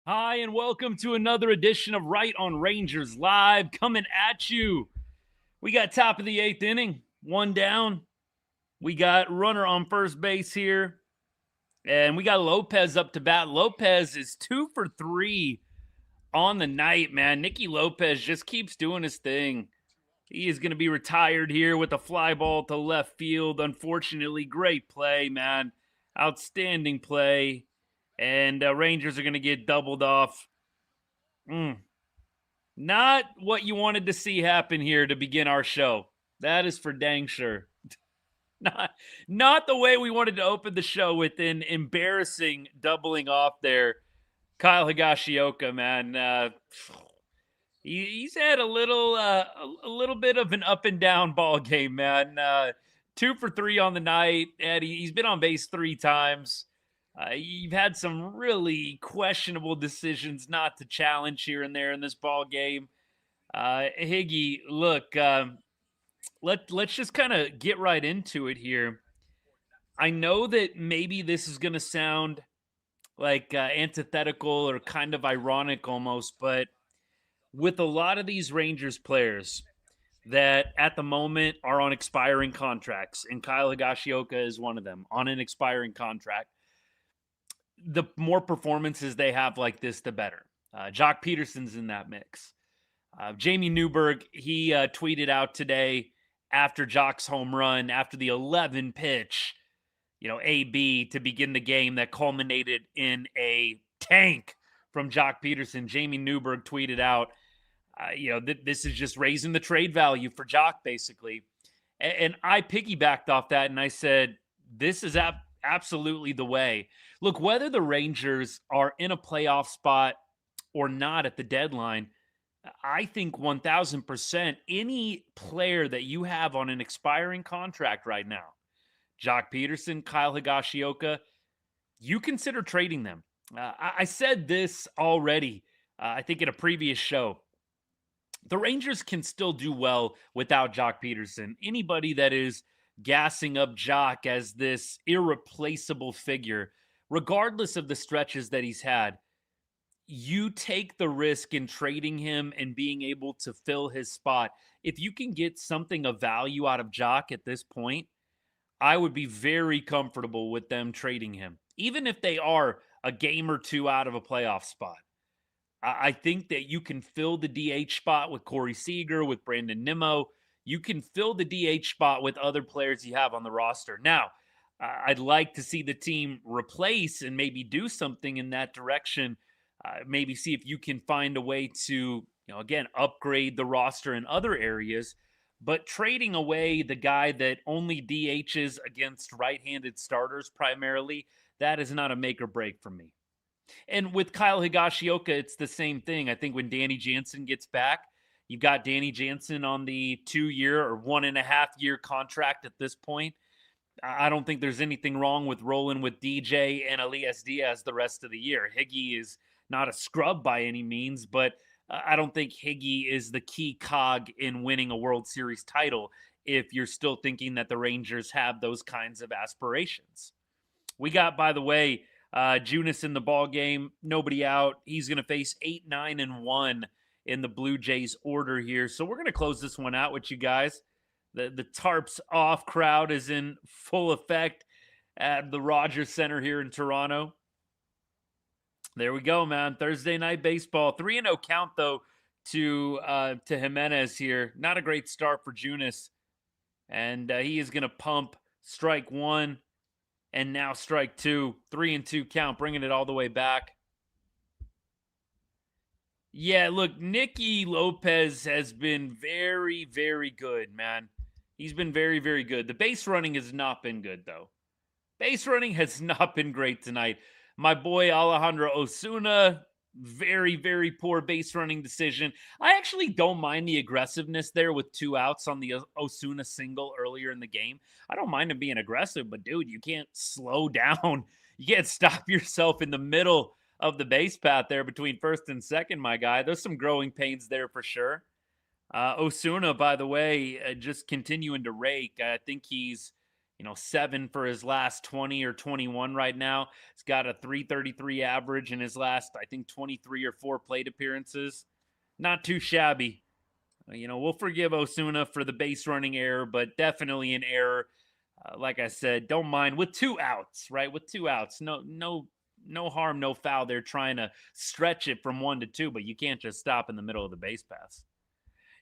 Hi, and welcome to another edition of Right on Rangers Live coming at you. We got top of the eighth inning, one down. We got runner on first base here, and we got Lopez up to bat. Lopez is 2 for 3 on the night, man. Nicky Lopez just keeps doing his thing. He is going to be retired here with a fly ball to left field. Unfortunately, great play, man. Outstanding play. And Rangers are going to get doubled off. Not what you wanted to see happen here to begin our show. That is for dang sure. Not, not the way we wanted to open the show with an embarrassing doubling off there. Kyle Higashioka, man, he's had a little bit of an up and down ball game, man. 2 for 3 on the night, and he's been on base 3 times. You've had some really questionable decisions not to challenge here and there in this ball game. Higgy, look, let's just kind of get right into it here. I know that maybe this is going to sound like antithetical or kind of ironic almost, but with a lot of these Rangers players that at the moment are on expiring contracts, and Kyle Higashioka is one of them on an expiring contract, the more performances they have like this, the better. Joc Pederson's in that mix. Jamie Newberg, he tweeted out today after Joc's home run, after the 11 pitch, AB to begin the game that culminated in a tank from Joc Pederson. Jamie Newberg tweeted out, this is just raising the trade value for Joc, basically. And I piggybacked off that and I said, this is absolutely the way. Look, whether the Rangers are in a playoff spot or not at the deadline, I think 1000% any player that you have on an expiring contract right now, Joc Pederson, Kyle Higashioka, you consider trading them. I said this already, I think in a previous show. The Rangers can still do well without Joc Pederson. Anybody that is gassing up Joc as this irreplaceable figure, regardless of the stretches that he's had, you take the risk in trading him and being able to fill his spot. If you can get something of value out of Joc at this point, I would be very comfortable with them trading him, even if they are a game or two out of a playoff spot. I think that you can fill the DH spot with Corey Seager, with Brandon Nimmo. You can fill the DH spot with other players you have on the roster. Now, I'd like to see the team replace and maybe do something in that direction. Maybe see if you can find a way to, again, upgrade the roster in other areas. But trading away the guy that only DHs against right-handed starters primarily, that is not a make or break for me. And with Kyle Higashioka, it's the same thing. I think when Danny Jansen gets back, you've got Danny Jansen on the 2-year or 1.5-year contract at this point. I don't think there's anything wrong with rolling with DJ and Elias Diaz the rest of the year. Higgy is not a scrub by any means, but I don't think Higgy is the key cog in winning a World Series title if you're still thinking that the Rangers have those kinds of aspirations. We got, by the way, Junis in the ball game, nobody out. He's going to face 8, 9, and 1 in the Blue Jays order here. So we're going to close this one out with you guys. The tarps off crowd is in full effect at the Rogers Center here in Toronto. There we go, man. Thursday night baseball. 3-0 count, though, to Jimenez here. Not a great start for Junis. And he is going to pump strike one. And now strike two, 3-2 count, bringing it all the way back. Yeah, look, Nicky Lopez has been very, very good, man. He's been very, very good. The base running has not been good, though. Base running has not been great tonight. My boy Alejandro Osuna, very, very poor base running decision. I actually don't mind the aggressiveness there with 2 outs on the Osuna single earlier in the game. I don't mind him being aggressive, but dude, you can't slow down. You can't stop yourself in the middle of the base path there between first and second, my guy. There's some growing pains there for sure. Osuna, by the way, just continuing to rake. I think he's 7 for his last 20 or 21 right now. He's got a 333 average in his last, I think, 23 or 4 plate appearances. Not too shabby. We'll forgive Osuna for the base running error, but definitely an error. Like I said, don't mind with 2 outs, right? With 2 outs, no harm, no foul. They're trying to stretch it from 1 to 2, but you can't just stop in the middle of the base pass.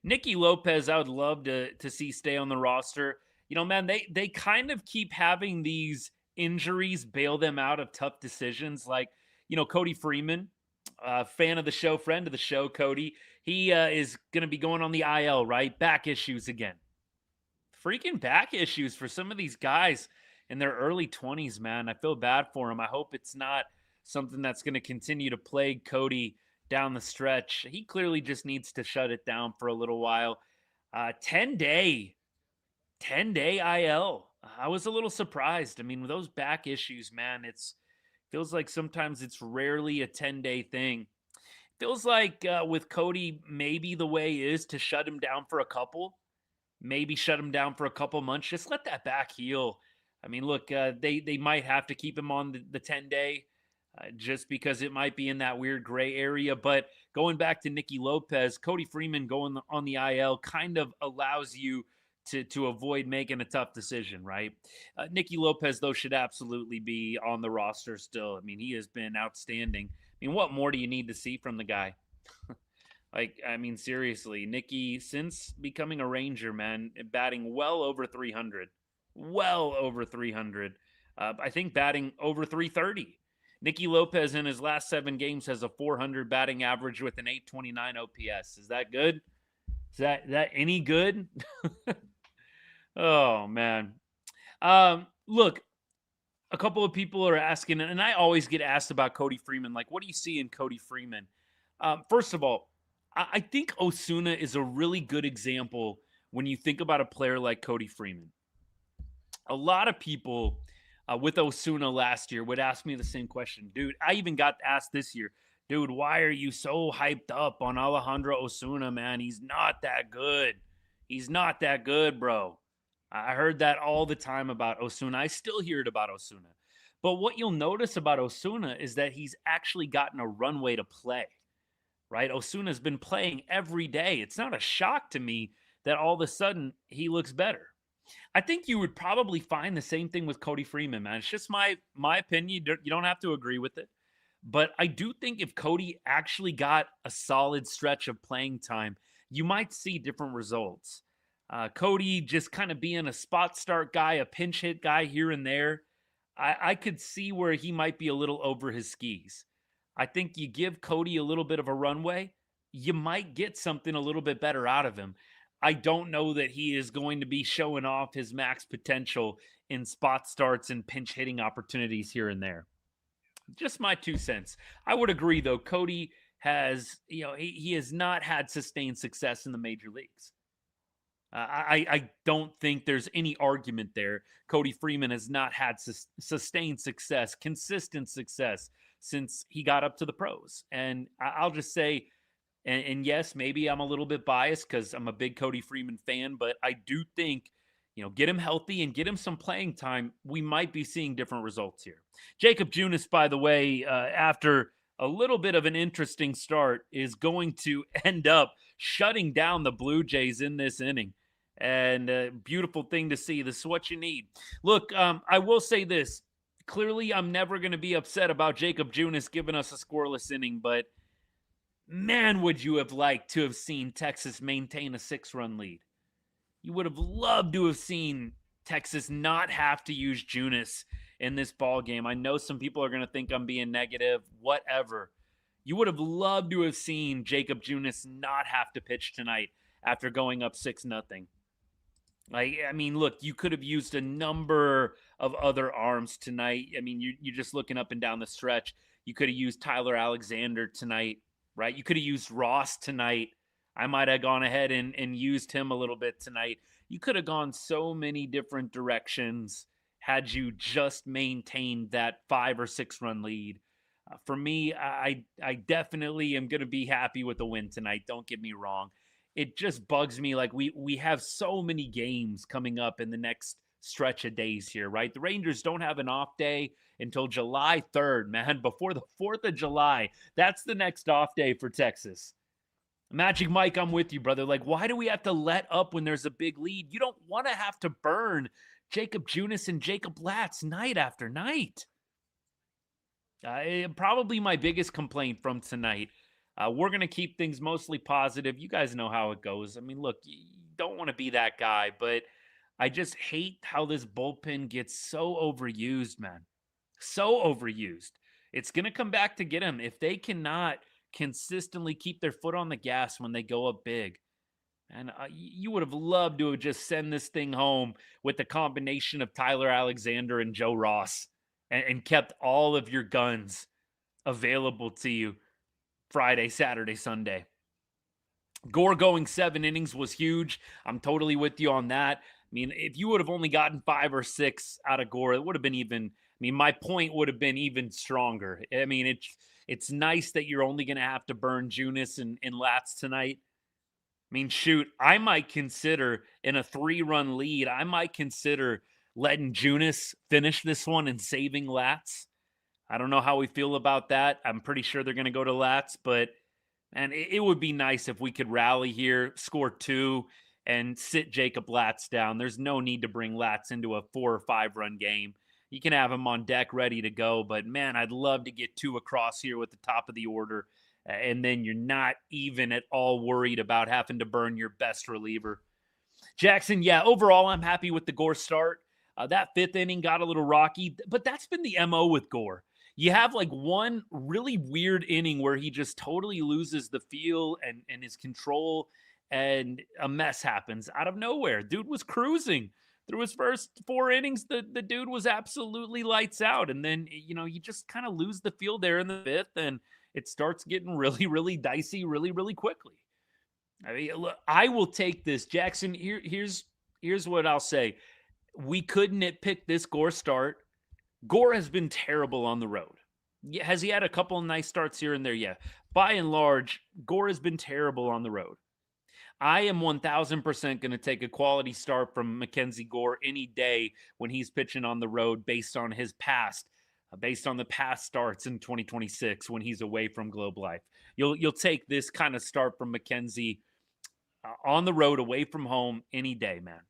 Nicky Lopez, I would love to see stay on the roster. Man, they kind of keep having these injuries bail them out of tough decisions. Like, Cody Freeman, fan of the show, friend of the show, Cody. He is going to be going on the IL, right? Back issues again. Freaking back issues for some of these guys in their early 20s, man. I feel bad for him. I hope it's not something that's going to continue to plague Cody down the stretch. He clearly just needs to shut it down for a little while. 10-day IL. I was a little surprised. I mean, with those back issues, man, it's feels like sometimes it's rarely a 10-day thing. Feels like with Cody, maybe the way is to shut him down for a couple, maybe shut him down for a couple months. Just let that back heal. I mean, look, they might have to keep him on the 10-day just because it might be in that weird gray area. But going back to Nicky Lopez, Cody Freeman going on the IL kind of allows you to avoid making a tough decision, right? Nicky Lopez, though, should absolutely be on the roster still. I mean, he has been outstanding. I mean, what more do you need to see from the guy? Seriously, Nicky, since becoming a Ranger, man, batting well over 300. Well over 300. I think batting over 330. Nicky Lopez in his last 7 games has a 400 batting average with an 829 OPS. Is that good? Is that any good? Oh, man. Look, a couple of people are asking, and I always get asked about Cody Freeman. Like, what do you see in Cody Freeman? First of all, I think Osuna is a really good example when you think about a player like Cody Freeman. A lot of people with Osuna last year would ask me the same question. Dude, I even got asked this year, dude, why are you so hyped up on Alejandro Osuna, man? He's not that good. He's not that good, bro. I heard that all the time about Osuna. I still hear it about Osuna. But what you'll notice about Osuna is that he's actually gotten a runway to play, right? Osuna's been playing every day. It's not a shock to me that all of a sudden he looks better. I think you would probably find the same thing with Cody Freeman, man. It's just my opinion. You don't have to agree with it. But I do think if Cody actually got a solid stretch of playing time, you might see different results. Cody just kind of being a spot start guy, a pinch hit guy here and there, I could see where he might be a little over his skis. I think you give Cody a little bit of a runway, you might get something a little bit better out of him. I don't know that he is going to be showing off his max potential in spot starts and pinch hitting opportunities here and there. Just my 2 cents. I would agree, though. Cody has, he has not had sustained success in the major leagues. I don't think there's any argument there. Cody Freeman has not had sustained success, consistent success since he got up to the pros. And I'll just say, and yes, maybe I'm a little bit biased because I'm a big Cody Freeman fan, but I do think, get him healthy and get him some playing time. We might be seeing different results here. Jacob Junis, by the way, after a little bit of an interesting start, is going to end up shutting down the Blue Jays in this inning. And a beautiful thing to see. This is what you need. Look, I will say this. Clearly, I'm never going to be upset about Jacob Junis giving us a scoreless inning, but man, would you have liked to have seen Texas maintain a 6-run lead? You would have loved to have seen Texas not have to use Junis in this ball game. I know some people are going to think I'm being negative, whatever. You would have loved to have seen Jacob Junis not have to pitch tonight after going up 6-0. Look, you could have used a number of other arms tonight. You're just looking up and down the stretch. You could have used Tyler Alexander tonight, right? You could have used Ross tonight. I might have gone ahead and used him a little bit tonight. You could have gone so many different directions had you just maintained that 5 or 6 run lead. For me, I definitely am going to be happy with the win tonight. Don't get me wrong. It just bugs me. Like we have so many games coming up in the next stretch of days here, right? The Rangers don't have an off day until July 3rd, man, before the 4th of July. That's the next off day for Texas. Magic Mike, I'm with you, brother. Like, why do we have to let up when there's a big lead? You don't want to have to burn Jacob Junis and Jacob Latz night after night. Probably my biggest complaint from tonight. We're going to keep things mostly positive. You guys know how it goes. I mean, look, you don't want to be that guy, but I just hate how this bullpen gets so overused, man. So overused. It's going to come back to get them if they cannot consistently keep their foot on the gas when they go up big. And you would have loved to have just send this thing home with the combination of Tyler Alexander and Joe Ross and kept all of your guns available to you Friday, Saturday, Sunday. Gore going 7 innings was huge. I'm totally with you on that. I mean, if you would have only gotten 5 or 6 out of Gore, it would have been even, I mean, my point would have been even stronger. I mean, it's nice that you're only going to have to burn Junis and Latz tonight. I mean, shoot, I might consider in a 3-run lead, I might consider letting Junis finish this one and saving Latz. I don't know how we feel about that. I'm pretty sure they're going to go to Latz, but man, it would be nice if we could rally here, score 2, and sit Jacob Latz down. There's no need to bring Latz into a 4 or 5 run game. You can have him on deck ready to go, but man, I'd love to get 2 across here with the top of the order, and then you're not even at all worried about having to burn your best reliever. Jackson, yeah, overall, I'm happy with the Gore start. That 5th inning got a little rocky, but that's been the MO with Gore. You have like one really weird inning where he just totally loses the feel and his control, and a mess happens out of nowhere. Dude was cruising through his first 4 innings. The dude was absolutely lights out. And then, you just kind of lose the feel there in the 5th, and it starts getting really, really dicey really, really quickly. I mean, look, I will take this. Jackson, here's what I'll say. We could nitpick this Gore start. Gore has been terrible on the road. Yeah, has he had a couple of nice starts here and there? Yeah. By and large, Gore has been terrible on the road. I am 1,000% going to take a quality start from MacKenzie Gore any day when he's pitching on the road based on his past, based on the past starts in 2026 when he's away from Globe Life. You'll take this kind of start from MacKenzie on the road, away from home, any day, man.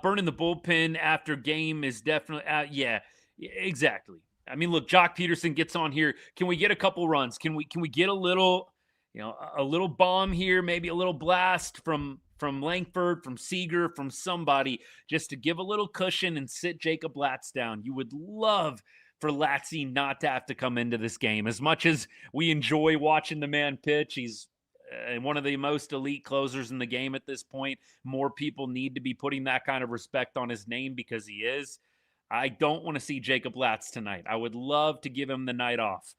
Burning the bullpen after game is definitely, yeah, exactly. I mean, look, Joc Pederson gets on here. Can we get a couple runs? Can we get a little, a little bomb here, maybe a little blast from Langford, from Seager, from somebody, just to give a little cushion and sit Jacob Latz down? You would love for Latzy not to have to come into this game. As much as we enjoy watching the man pitch, he's one of the most elite closers in the game at this point. More people need to be putting that kind of respect on his name because he is. I don't want to see Jacob Latz tonight. I would love to give him the night off.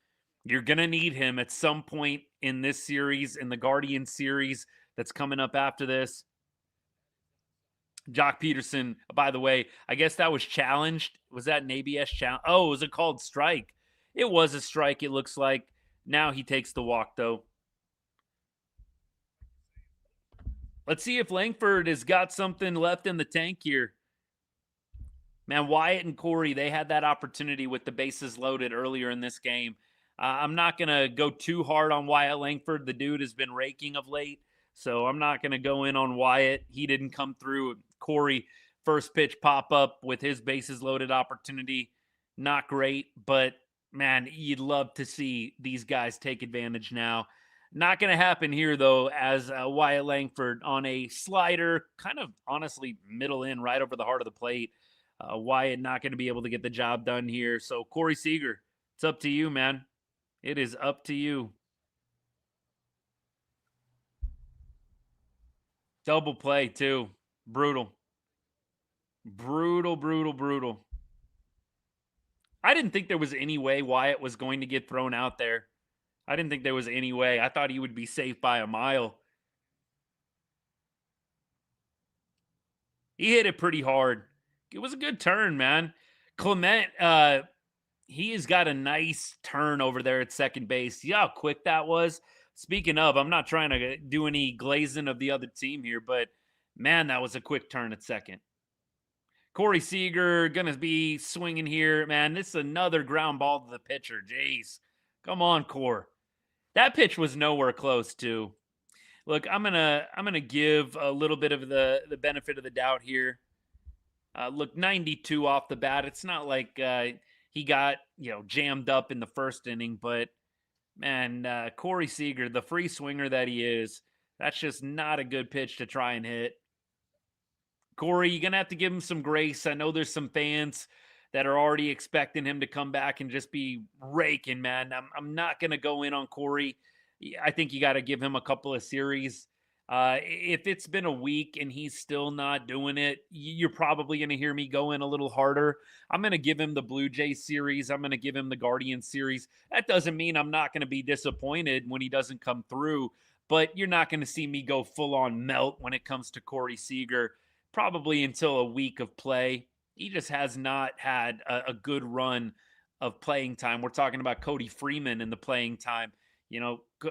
You're going to need him at some point in this series, in the Guardian series that's coming up after this. Joc Pederson, by the way, I guess that was challenged. Was that an ABS challenge? Oh, was it called strike? It was a strike, it looks like. Now he takes the walk, though. Let's see if Langford has got something left in the tank here. Man, Wyatt and Corey, they had that opportunity with the bases loaded earlier in this game. I'm not going to go too hard on Wyatt Langford. The dude has been raking of late, so I'm not going to go in on Wyatt. He didn't come through. Corey, first pitch pop-up with his bases loaded opportunity. Not great, but, man, you'd love to see these guys take advantage now. Not going to happen here, though, as Wyatt Langford on a slider, kind of honestly middle in, right over the heart of the plate. Wyatt not going to be able to get the job done here. So, Corey Seager, it's up to you, man. It is up to you. Double play, too. Brutal. Brutal, brutal, brutal. I didn't think there was any way Wyatt was going to get thrown out there. I didn't think there was any way. I thought he would be safe by a mile. He hit it pretty hard. It was a good turn, man. Clement, he has got a nice turn over there at second base. See how quick that was? Speaking of, I'm not trying to do any glazing of the other team here, but man, that was a quick turn at second. Corey Seager going to be swinging here. Man, this is another ground ball to the pitcher. Jeez. Come on, Core. That pitch was nowhere close to. Look, I'm gonna give a little bit of the benefit of the doubt here. Look, 92 off the bat. It's not like he got jammed up in the first inning, but man, Corey Seager, the free swinger that he is, that's just not a good pitch to try and hit. Corey, you're gonna have to give him some grace. I know there's some fans that are already expecting him to come back and just be raking, man. I'm not gonna go in on Corey. I think you got to give him a couple of series. If it's been a week and he's still not doing it, you're probably going to hear me go in a little harder. I'm going to give him the Blue Jays series. I'm going to give him the Guardians series. That doesn't mean I'm not going to be disappointed when he doesn't come through, but you're not going to see me go full on melt when it comes to Corey Seager, probably until a week of play. He just has not had a good run of playing time. We're talking about Cody Freeman in the playing time.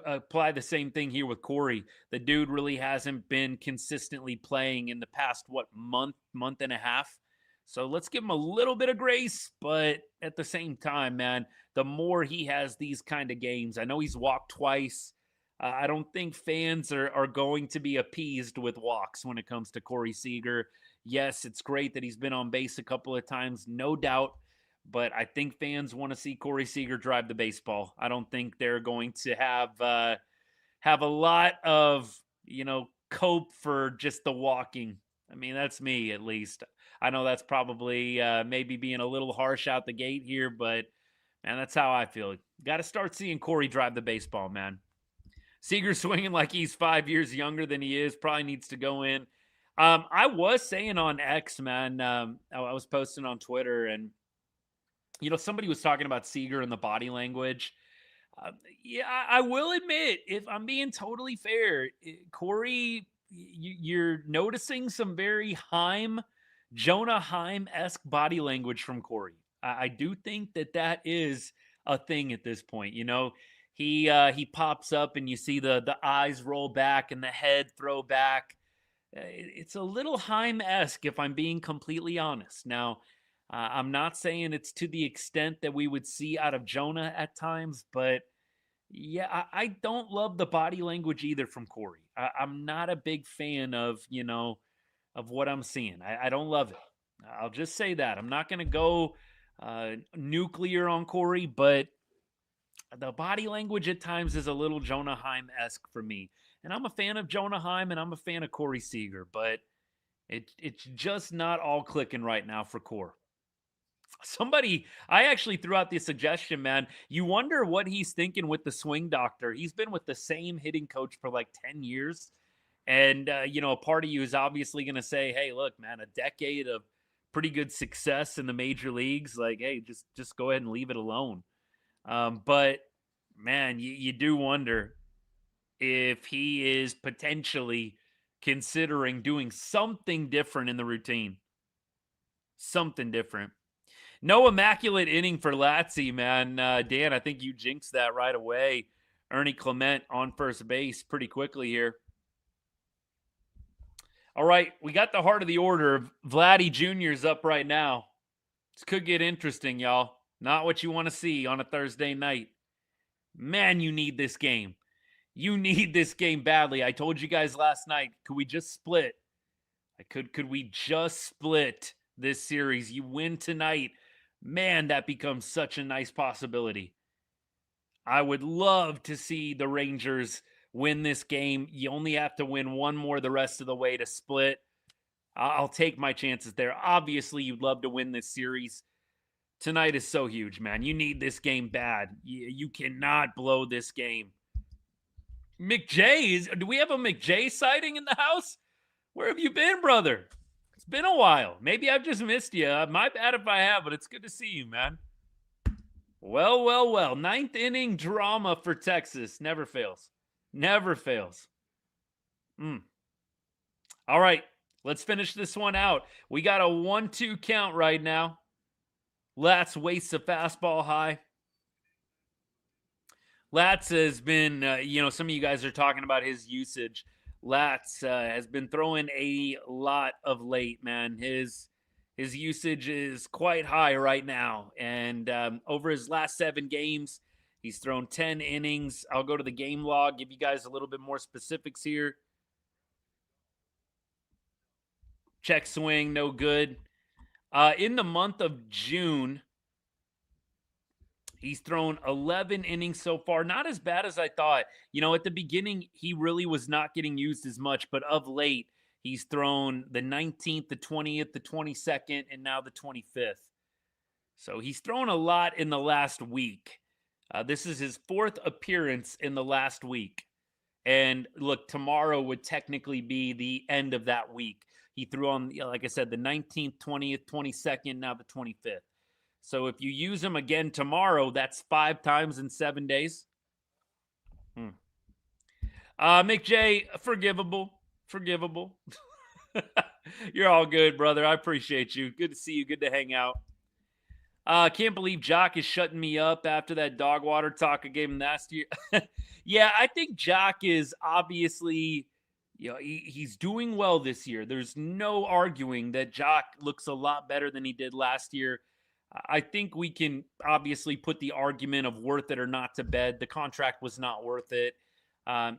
Apply the same thing here with Corey. The dude really hasn't been consistently playing in the past, month and a half. So let's give him a little bit of grace, but at the same time, man, the more he has these kind of games, I know he's walked twice. I don't think fans are going to be appeased with walks when it comes to Corey Seager. Yes, it's great that he's been on base a couple of times, no doubt. But I think fans want to see Corey Seager drive the baseball. I don't think they're going to have a lot of, cope for just the walking. I mean, that's me at least. I know that's probably maybe being a little harsh out the gate here, but man, that's how I feel. Got to start seeing Corey drive the baseball, man. Seager swinging like he's 5 years younger than he is. Probably needs to go in. I was saying on X, man, I was posting on Twitter, and somebody was talking about Seager and the body language. Yeah, I will admit, if I'm being totally fair, Corey, you're noticing some very Jonah Heim-esque body language from Corey. I do think that is a thing at this point. He pops up and you see the eyes roll back and the head throw back. It's a little Heim-esque, if I'm being completely honest. Now, I'm not saying it's to the extent that we would see out of Jonah at times, but yeah, I don't love the body language either from Corey. I'm not a big fan of what I'm seeing. I don't love it. I'll just say that. I'm not going to go nuclear on Corey, but the body language at times is a little Jonah Heim-esque for me. And I'm a fan of Jonah Heim and I'm a fan of Corey Seager, but it's just not all clicking right now for Corey. I actually threw out the suggestion, man. You wonder what he's thinking with the swing doctor. He's been with the same hitting coach for like 10 years. And, a part of you is obviously going to say, hey, look, man, a decade of pretty good success in the major leagues. Like, hey, just go ahead and leave it alone. But, man, you do wonder if he is potentially considering doing something different in the routine. Something different. No immaculate inning for Latzy, man. Dan, I think you jinxed that right away. Ernie Clement on first base pretty quickly here. All right, we got the heart of the order. Vladdy Jr.'s up right now. This could get interesting, y'all. Not what you want to see on a Thursday night. Man, you need this game. You need this game badly. I told you guys last night, could we just split? Could we just split this series? You win tonight. Man, that becomes such a nice possibility. I would love to see the Rangers win this game. You only have to win one more the rest of the way to split. I'll take my chances there. Obviously, you'd love to win this series. Tonight is so huge, man. You need this game bad. You cannot blow this game. McJay, do we have a McJay sighting in the house? Where have you been, brother? It's been a while. Maybe I've just missed you. My bad if I have, but it's good to see you, man. Well. Ninth inning drama for Texas. Never fails. Never fails. All right. Let's finish this one out. We got a 1-2 count right now. Latz wastes a fastball high. Latz has been, some of you guys are talking about his usage. Latz has been throwing a lot of late, man. His His usage is quite high right now. And over his last 7 games, he's thrown 10 innings. I'll go to the game log, give you guys a little bit more specifics here. Check swing, no good. In the month of June, he's thrown 11 innings so far. Not as bad as I thought. At the beginning, he really was not getting used as much, but of late, he's thrown the 19th, the 20th, the 22nd, and now the 25th. So he's thrown a lot in the last week. This is his 4th appearance in the last week. And look, tomorrow would technically be the end of that week. He threw on, like I said, the 19th, 20th, 22nd, now the 25th. So if you use him again tomorrow, that's 5 times in 7 days. Mick J, forgivable. You're all good, brother. I appreciate you. Good to see you. Good to hang out. Can't believe Joc is shutting me up after that dog water talk I gave him last year. Yeah, I think Joc is obviously, he's doing well this year. There's no arguing that Joc looks a lot better than he did last year. I think we can obviously put the argument of worth it or not to bed. The contract was not worth it.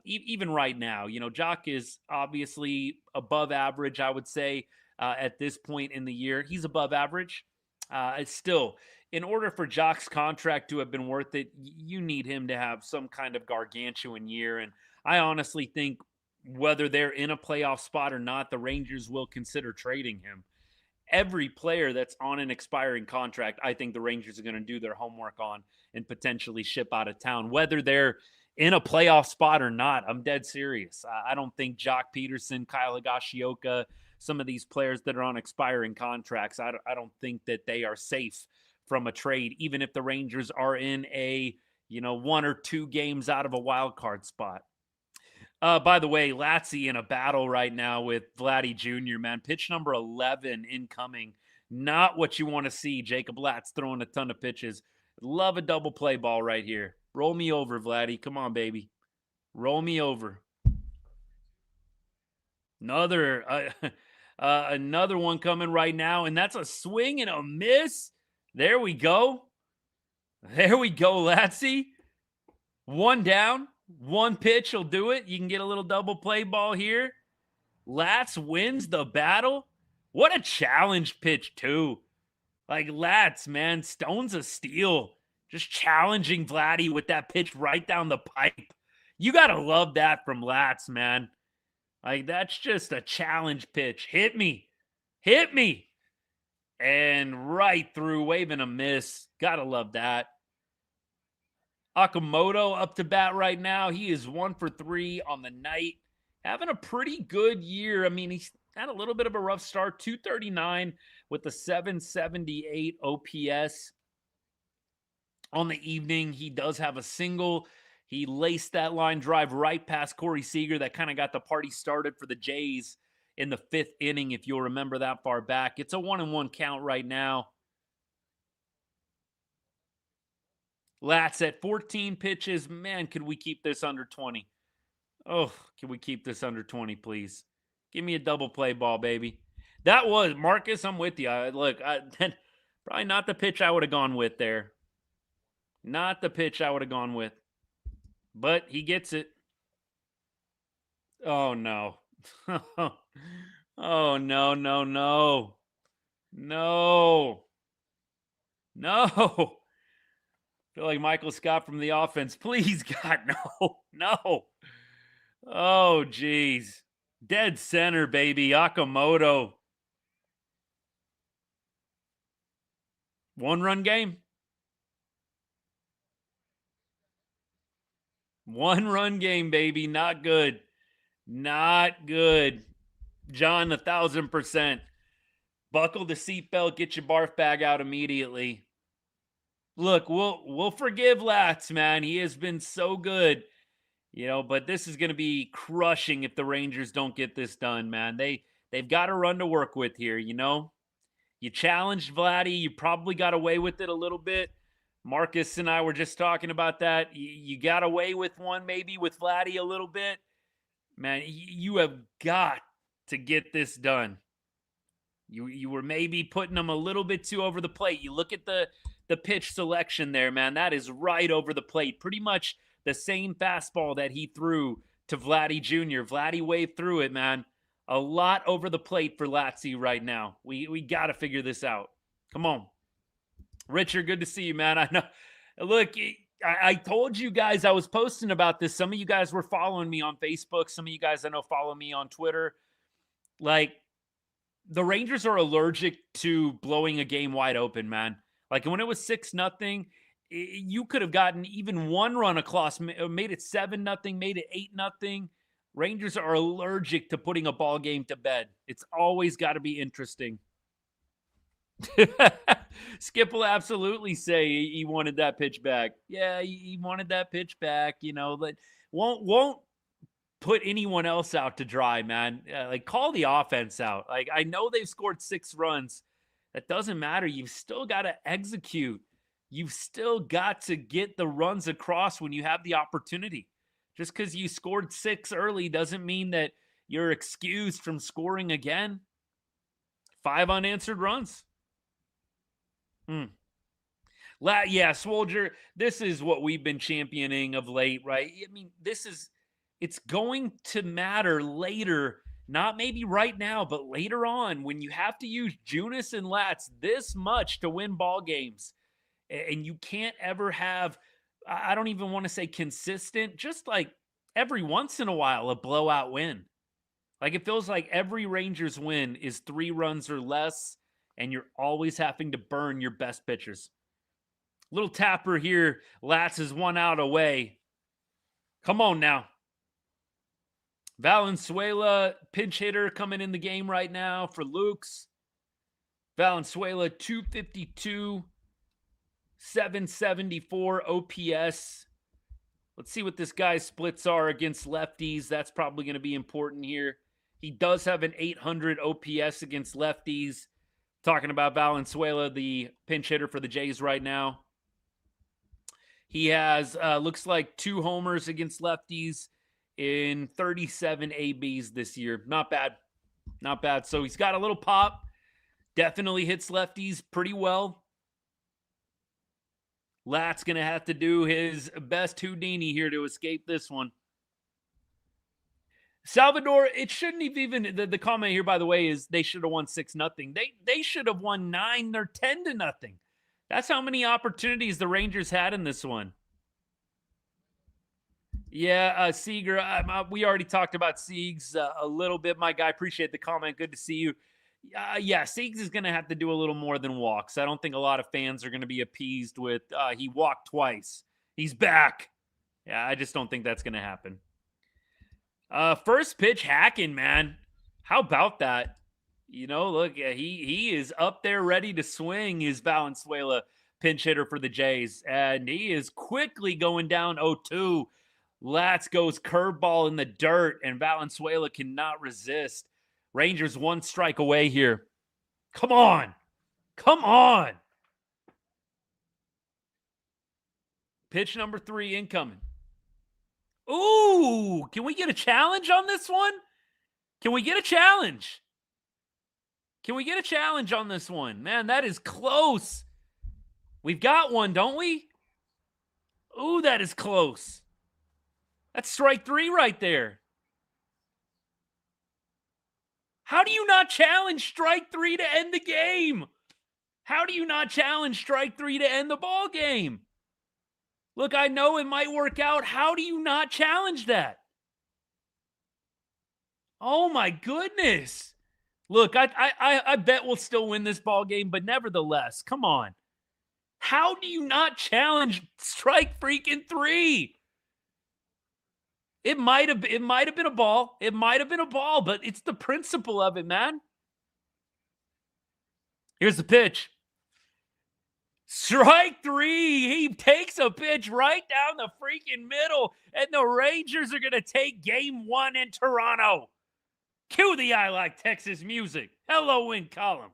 Even right now, Joc is obviously above average, I would say, at this point in the year. He's above average. It's still, in order for Joc's contract to have been worth it, you need him to have some kind of gargantuan year. And I honestly think whether they're in a playoff spot or not, the Rangers will consider trading him. Every player that's on an expiring contract, I think the Rangers are going to do their homework on and potentially ship out of town, whether they're in a playoff spot or not. I'm dead serious. I don't think Joc Pederson, Kyle Higashioka, some of these players that are on expiring contracts, I don't think that they are safe from a trade, even if the Rangers are in a, 1 or 2 games out of a wild card spot. By the way, Latsy in a battle right now with Vladdy Jr., man. Pitch number 11 incoming. Not what you want to see. Jacob Latz throwing a ton of pitches. Love a double play ball right here. Roll me over, Vladdy. Come on, baby. Roll me over. Another one coming right now, and that's a swing and a miss. There we go. There we go, Latsy. 1 down. 1 pitch will do it. You can get a little double play ball here. Latz wins the battle. What a challenge pitch, too. Like, Latz, man, stone's a steal. Just challenging Vladdy with that pitch right down the pipe. You got to love that from Latz, man. Like, that's just a challenge pitch. Hit me. Hit me. And right through, waving a miss. Got to love that. Okamoto up to bat right now. He is 1 for 3 on the night. Having a pretty good year. I mean, he's had a little bit of a rough start. 239 with a 778 OPS. On the evening, he does have a single. He laced that line drive right past Corey Seager. That kind of got the party started for the Jays in the 5th inning, if you'll remember that far back. It's a 1-1 count right now. Latz at 14 pitches. Man, could we keep this under 20? Oh, can we keep this under 20, please? Give me a double play ball, baby. That was, Marcus, I'm with you. Look, probably not the pitch I would have gone with there. Not the pitch I would have gone with. But he gets it. Oh, no. Oh, no, no, no. No. No. Feel like Michael Scott from The Offense. Please, God, no. No. Oh, geez. Dead center, baby. Okamoto. 1-run game. 1-run game, baby. Not good. Not good. John, 1,000%. Buckle the seatbelt. Get your barf bag out immediately. Look, we'll forgive Latz, man. He has been so good, but this is going to be crushing if the Rangers don't get this done, man. They've got a run to work with here, You challenged Vladdy. You probably got away with it a little bit. Marcus and I were just talking about that. You got away with one maybe with Vladdy a little bit. Man, you have got to get this done. You were maybe putting him a little bit too over the plate. You look at the pitch selection there, man. That is right over the plate. Pretty much the same fastball that he threw to Vladdy Jr. Vladdy waved through it, man. A lot over the plate for Latsy right now. We got to figure this out. Come on. Richard, good to see you, man. I know. Look, I told you guys I was posting about this. Some of you guys were following me on Facebook. Some of you guys I know follow me on Twitter. Like, the Rangers are allergic to blowing a game wide open, man. Like, when it was 6-0, you could have gotten even one run across, made it 7-0, made it 8-0. Rangers are allergic to putting a ball game to bed. It's always got to be interesting. Skip will absolutely say he wanted that pitch back. Yeah, he wanted that pitch back. You know, but won't put anyone else out to dry, man. Like, call the offense out. Like, I know they've scored 6 runs. That doesn't matter. You've still got to execute. You've still got to get the runs across when you have the opportunity. Just because you scored 6 early doesn't mean that you're excused from scoring again. 5 unanswered runs. Yeah, Swolger, this is what we've been championing of late, right? I mean, it's going to matter later, not maybe right now, but later on when you have to use Junis and Lats this much to win ball games. And you can't ever have, I don't even want to say consistent, just like every once in a while, a blowout win. Like, it feels like every Rangers win is 3 runs or less, and you're always having to burn your best pitchers. Little tapper here. Lats is 1 out away. Come on now. Valenzuela, pinch hitter, coming in the game right now for Lukes. Valenzuela, 252, 774 OPS. Let's see what this guy's splits are against lefties. That's probably going to be important here. He does have an 800 OPS against lefties. Talking about Valenzuela, the pinch hitter for the Jays right now. He has, looks like 2 homers against lefties in 37 ABs this year. Not bad. Not bad. So he's got a little pop. Definitely hits lefties pretty well. Lat's going to have to do his best Houdini here to escape this one. Salvador, it shouldn't have even, the comment here, by the way, is they should have won 6-0. They should have won 9 or 10-0. That's how many opportunities the Rangers had in this one. Yeah, Seager, we already talked about Siegs a little bit, my guy. Appreciate the comment. Good to see you. Yeah, Siegs is going to have to do a little more than walks. I don't think a lot of fans are going to be appeased with he walked twice. He's back. Yeah, I just don't think that's going to happen. First pitch hacking, man. How about that? You know, look, he is up there ready to swing. His Valenzuela, pinch hitter for the Jays. And he is quickly going down 0-2. Lats goes curveball in the dirt, and Valenzuela cannot resist. Rangers 1 strike away here. Come on. Come on. Pitch number 3 incoming. Ooh, can we get a challenge on this one? Can we get a challenge? Can we get a challenge on this one? Man, that is close. We've got one, don't we? Ooh, that is close. That's strike 3 right there. How do you not challenge strike 3 to end the game? How do you not challenge strike 3 to end the ball game? Look, I know it might work out. How do you not challenge that? Oh, my goodness. Look, I bet we'll still win this ball game, but nevertheless, come on. How do you not challenge strike freaking 3? It might have been a ball. It might have been a ball, but it's the principle of it, man. Here's the pitch. Strike 3. He takes a pitch right down the freaking middle, and the Rangers are going to take game 1 in Toronto. Cue the I Like Texas music. Hello, win column.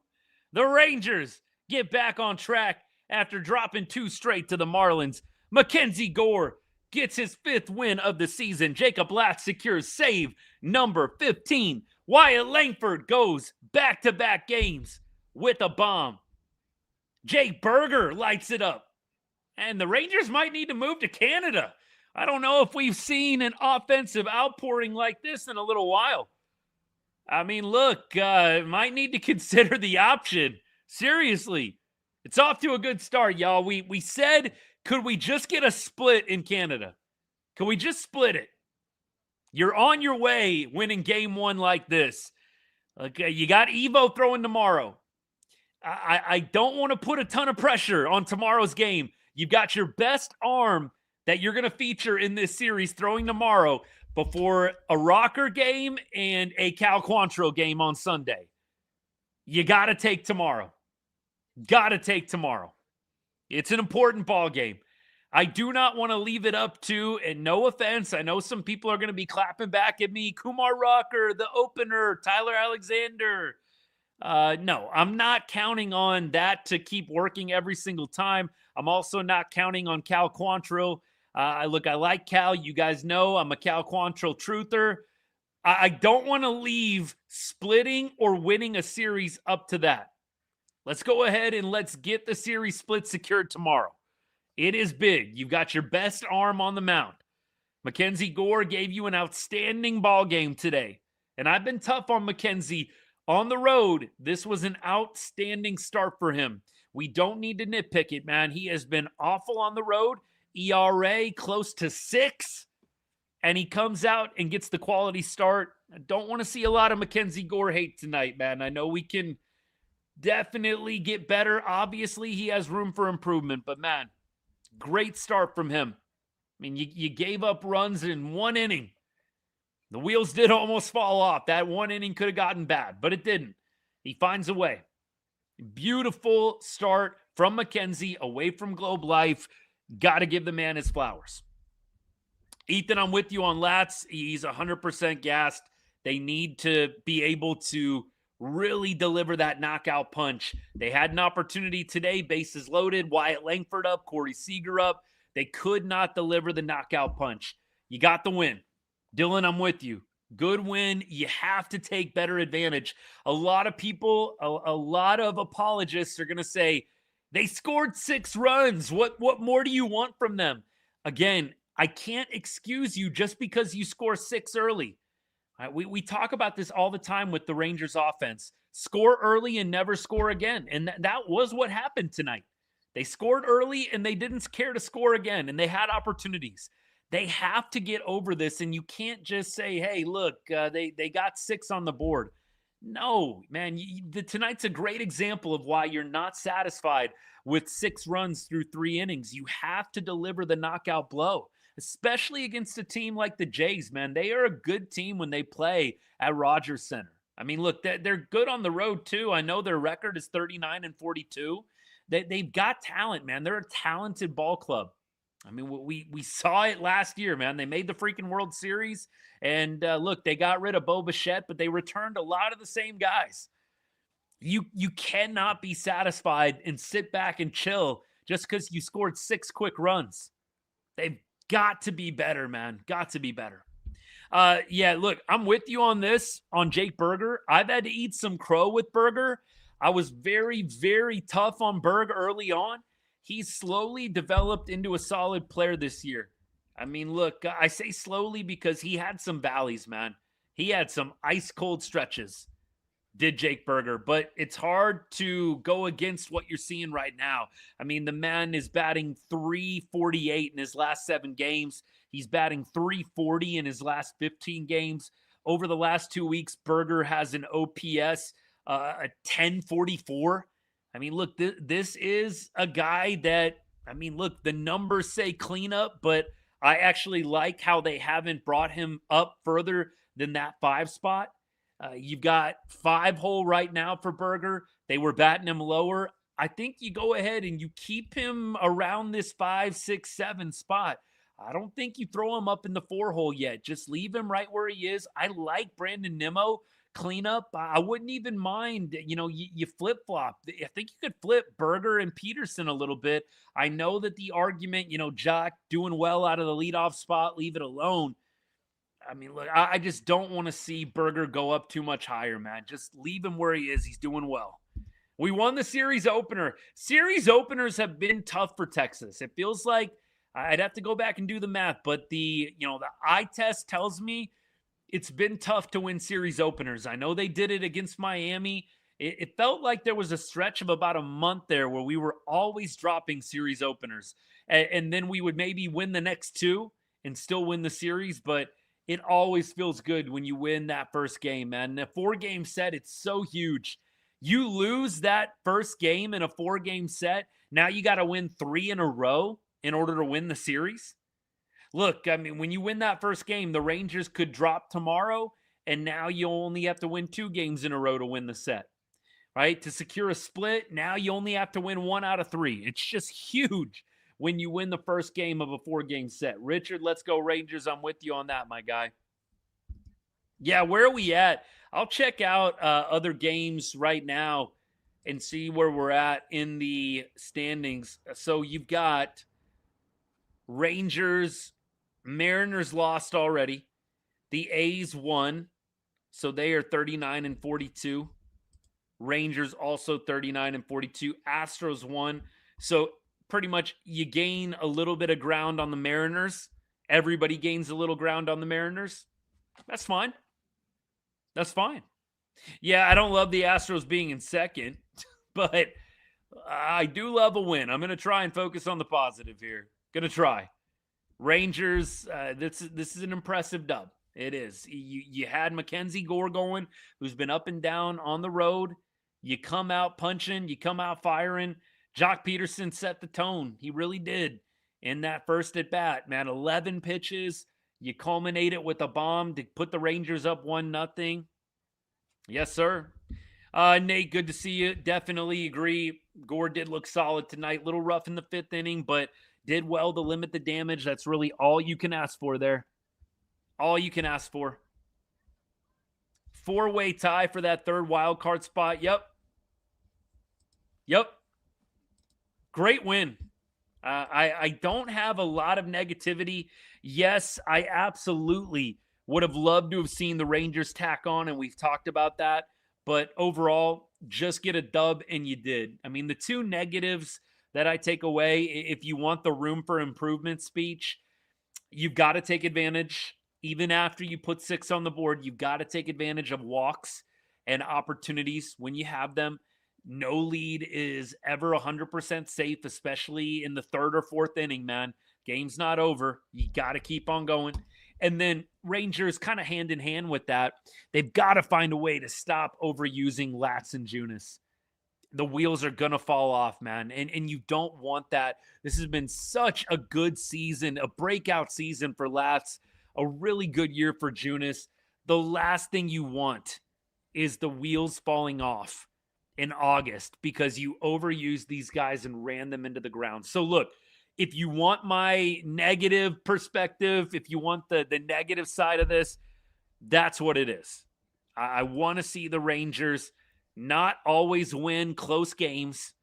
The Rangers get back on track after dropping 2 straight to the Marlins. MacKenzie Gore gets his 5th win of the season. Jacob Latz secures save number 15. Wyatt Langford goes back-to-back games with a bomb. Jake Burger lights it up. And the Rangers might need to move to Canada. I don't know if we've seen an offensive outpouring like this in a little while. I mean, look, might need to consider the option. Seriously. It's off to a good start, y'all. We said, could we just get a split in Canada? Could we just split it? You're on your way winning game one like this. Okay, you got Evo throwing tomorrow. I don't want to put a ton of pressure on tomorrow's game. You've got your best arm that you're going to feature in this series throwing tomorrow before a Rocker game and a Cal Quantrill game on Sunday. You got to take tomorrow. Got to take tomorrow. It's an important ball game. I do not want to leave it up to, and no offense, I know some people are going to be clapping back at me, Kumar Rocker, the opener, Tyler Alexander. No, I'm not counting on that to keep working every single time. I'm also not counting on Cal Quantrill. I like Cal. You guys know I'm a Cal Quantrill truther. I don't want to leave splitting or winning a series up to that. Let's go ahead and let's get the series split secured tomorrow. It is big. You've got your best arm on the mound. MacKenzie Gore gave you an outstanding ball game today. And I've been tough on MacKenzie on the road. This was an outstanding start for him. We don't need to nitpick it, man. He has been awful on the road. ERA close to 6. And he comes out and gets the quality start. I don't want to see a lot of MacKenzie Gore hate tonight, man. I know we can definitely get better. Obviously, he has room for improvement. But, man, great start from him. I mean, you gave up runs in one inning. The wheels did almost fall off. That one inning could have gotten bad, but it didn't. He finds a way. Beautiful start from MacKenzie away from Globe Life. Got to give the man his flowers. Ethan, I'm with you on Lats. He's 100% gassed. They need to be able to really deliver that knockout punch. They had an opportunity today, bases loaded, Wyatt Langford up, Corey Seager up. They could not deliver the knockout punch. You got the win. Dylan, I'm with you. Good win. You have to take better advantage. A lot of people, a lot of apologists are going to say, they scored 6 runs. What more do you want from them? Again, I can't excuse you just because you score 6 early. We talk about this all the time with the Rangers offense. Score early and never score again. And that was what happened tonight. They scored early and they didn't care to score again. And they had opportunities. They have to get over this. And you can't just say, hey, look, they got 6 on the board. No, man, tonight's a great example of why you're not satisfied with 6 runs through 3 innings. You have to deliver the knockout blow, especially against a team like the Jays, man. They are a good team when they play at Rogers Center. I mean, look, they're good on the road, too. I know their record is 39-42. They've got talent, man. They're a talented ball club. I mean, we saw it last year, man. They made the freaking World Series. And look, they got rid of Bo Bichette, but they returned a lot of the same guys. You cannot be satisfied and sit back and chill just because you scored 6 quick runs. They've got to be better, man. Got to be better. Yeah, look, I'm with you on this, on Jake Burger. I've had to eat some crow with Burger. I was very, very tough on Berg early on. He's slowly developed into a solid player this year. I mean, look, I say slowly because he had some valleys, man. He had some ice-cold stretches, did Jake Burger. But it's hard to go against what you're seeing right now. I mean, the man is batting .348 in his last 7 games. He's batting .340 in his last 15 games. Over the last 2 weeks, Burger has an OPS, a 1044. I mean, look, this is a guy that, I mean, look, the numbers say cleanup, but I actually like how they haven't brought him up further than that 5 spot. You've got 5-hole right now for Burger. They were batting him lower. I think you go ahead and you keep him around this 5, 6, 7 spot. I don't think you throw him up in the 4-hole yet. Just leave him right where he is. I like Brandon Nimmo. Cleanup. I wouldn't even mind, you flip-flop. I think you could flip Burger and Pederson a little bit. I know that the argument, Joc doing well out of the leadoff spot, leave it alone. I mean, look, I just don't want to see Berger go up too much higher, man. Just leave him where he is. He's doing well. We won the series opener. Series openers have been tough for Texas. It feels like I'd have to go back and do the math, but the eye test tells me it's been tough to win series openers. I know they did it against Miami. It felt like there was a stretch of about a month there where we were always dropping series openers. And then we would maybe win the next two and still win the series. But it always feels good when you win that first game, man. And a 4-game set, it's so huge. You lose that first game in a 4-game set, now you got to win 3 in a row in order to win the series. Look, I mean, when you win that first game, the Rangers could drop tomorrow, and now you only have to win 2 games in a row to win the set, right? To secure a split, now you only have to win 1 out of 3. It's just huge when you win the first game of a 4-game set. Richard, let's go Rangers. I'm with you on that, my guy. Yeah, where are we at? I'll check out other games right now and see where we're at in the standings. So you've got Rangers, Mariners lost already. The A's won, so they are 39 and 42. Rangers also 39 and 42. Astros won, so pretty much you gain a little bit of ground on the Mariners. Everybody gains a little ground on the Mariners. That's fine. That's fine. Yeah, I don't love the Astros being in second, but I do love a win. I'm going to try and focus on the positive here. Going to try. Rangers, this is an impressive dub. It is. You had MacKenzie Gore going, who's been up and down on the road. You come out punching. You come out firing. Joc Pederson set the tone. He really did in that first at bat, man. 11 pitches. You culminate it with a bomb to put the Rangers up 1-0. Yes, sir. Nate, good to see you. Definitely agree. Gore did look solid tonight. Little rough in the 5th inning, but did well to limit the damage. That's really all you can ask for there. All you can ask for. 4-way tie for that 3rd wild card spot. Yep. Great win. I don't have a lot of negativity. Yes, I absolutely would have loved to have seen the Rangers tack on, and we've talked about that. But overall, just get a dub, and you did. I mean, the 2 negatives that I take away, if you want the room for improvement speech, you've got to take advantage. Even after you put 6 on the board, you've got to take advantage of walks and opportunities when you have them. No lead is ever 100% safe, especially in the 3rd or 4th inning, man. Game's not over. You got to keep on going. And then Rangers kind of hand in hand with that, they've got to find a way to stop overusing Lats and Junis. The wheels are going to fall off, man. And you don't want that. This has been such a good season, a breakout season for Lats, a really good year for Junis. The last thing you want is the wheels falling off in August because you overused these guys and ran them into the ground. So look, if you want my negative perspective, if you want the negative side of this, that's what it is. I want to see the Rangers not always win close games,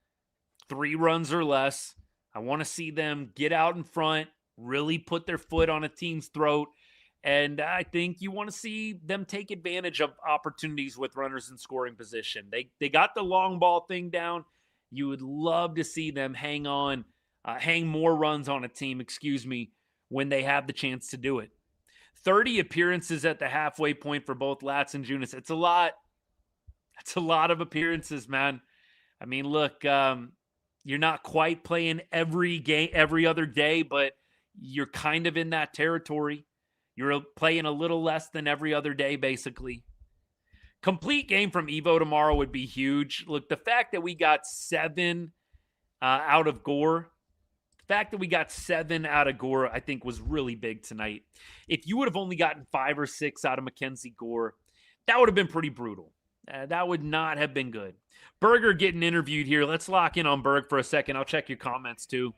3 runs or less. I want to see them get out in front, really put their foot on a team's throat. And I think you want to see them take advantage of opportunities with runners in scoring position. They got the long ball thing down. You would love to see them hang more runs on a team, when they have the chance to do it. 30 appearances at the halfway point for both Lats and Junis. It's a lot. That's a lot of appearances, man. I mean, look, you're not quite playing every game, every other day, but you're kind of in that territory. You're playing a little less than every other day, basically. Complete game from Evo tomorrow would be huge. Look, the fact that we got 7 out of Gore, I think was really big tonight. If you would have only gotten 5 or 6 out of MacKenzie Gore, that would have been pretty brutal. That would not have been good. Berger getting interviewed here. Let's lock in on Berg for a second. I'll check your comments too.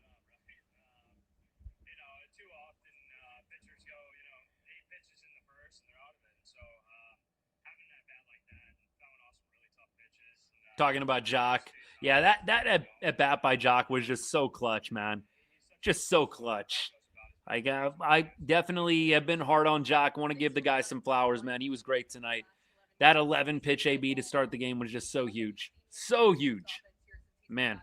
Talking about Joc. Yeah, that at bat by Joc was just so clutch, man. Just so clutch. I definitely have been hard on Joc. Want to give the guy some flowers, man. He was great tonight. That 11 pitch AB to start the game was just so huge. So huge. Man.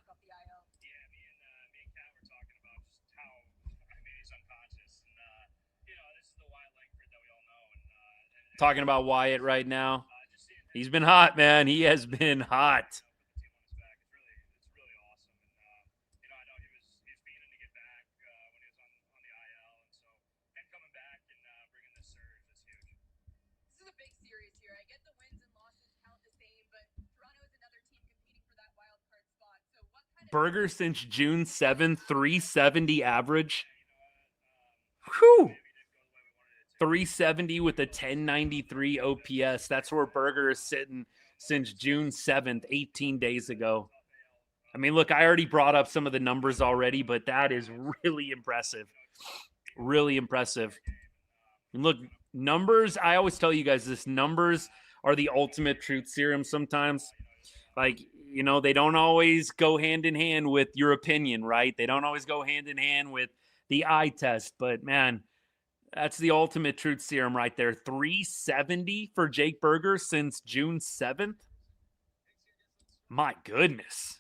Talking about Wyatt right now. He's been hot, man. He has been hot. Burger since June 7th, 370 average. Whew. 370 with a 1093 OPS. That's where Burger is sitting since June 7th, 18 days ago. I mean, look, I already brought up some of the numbers already, but that is really impressive. Really impressive. And look, numbers, I always tell you guys this, numbers are the ultimate truth serum sometimes. Like, you know, they don't always go hand in hand with your opinion, right? They don't always go hand in hand with the eye test, but man, that's the ultimate truth serum right there. 370 for Jake Burger since June 7th. My goodness.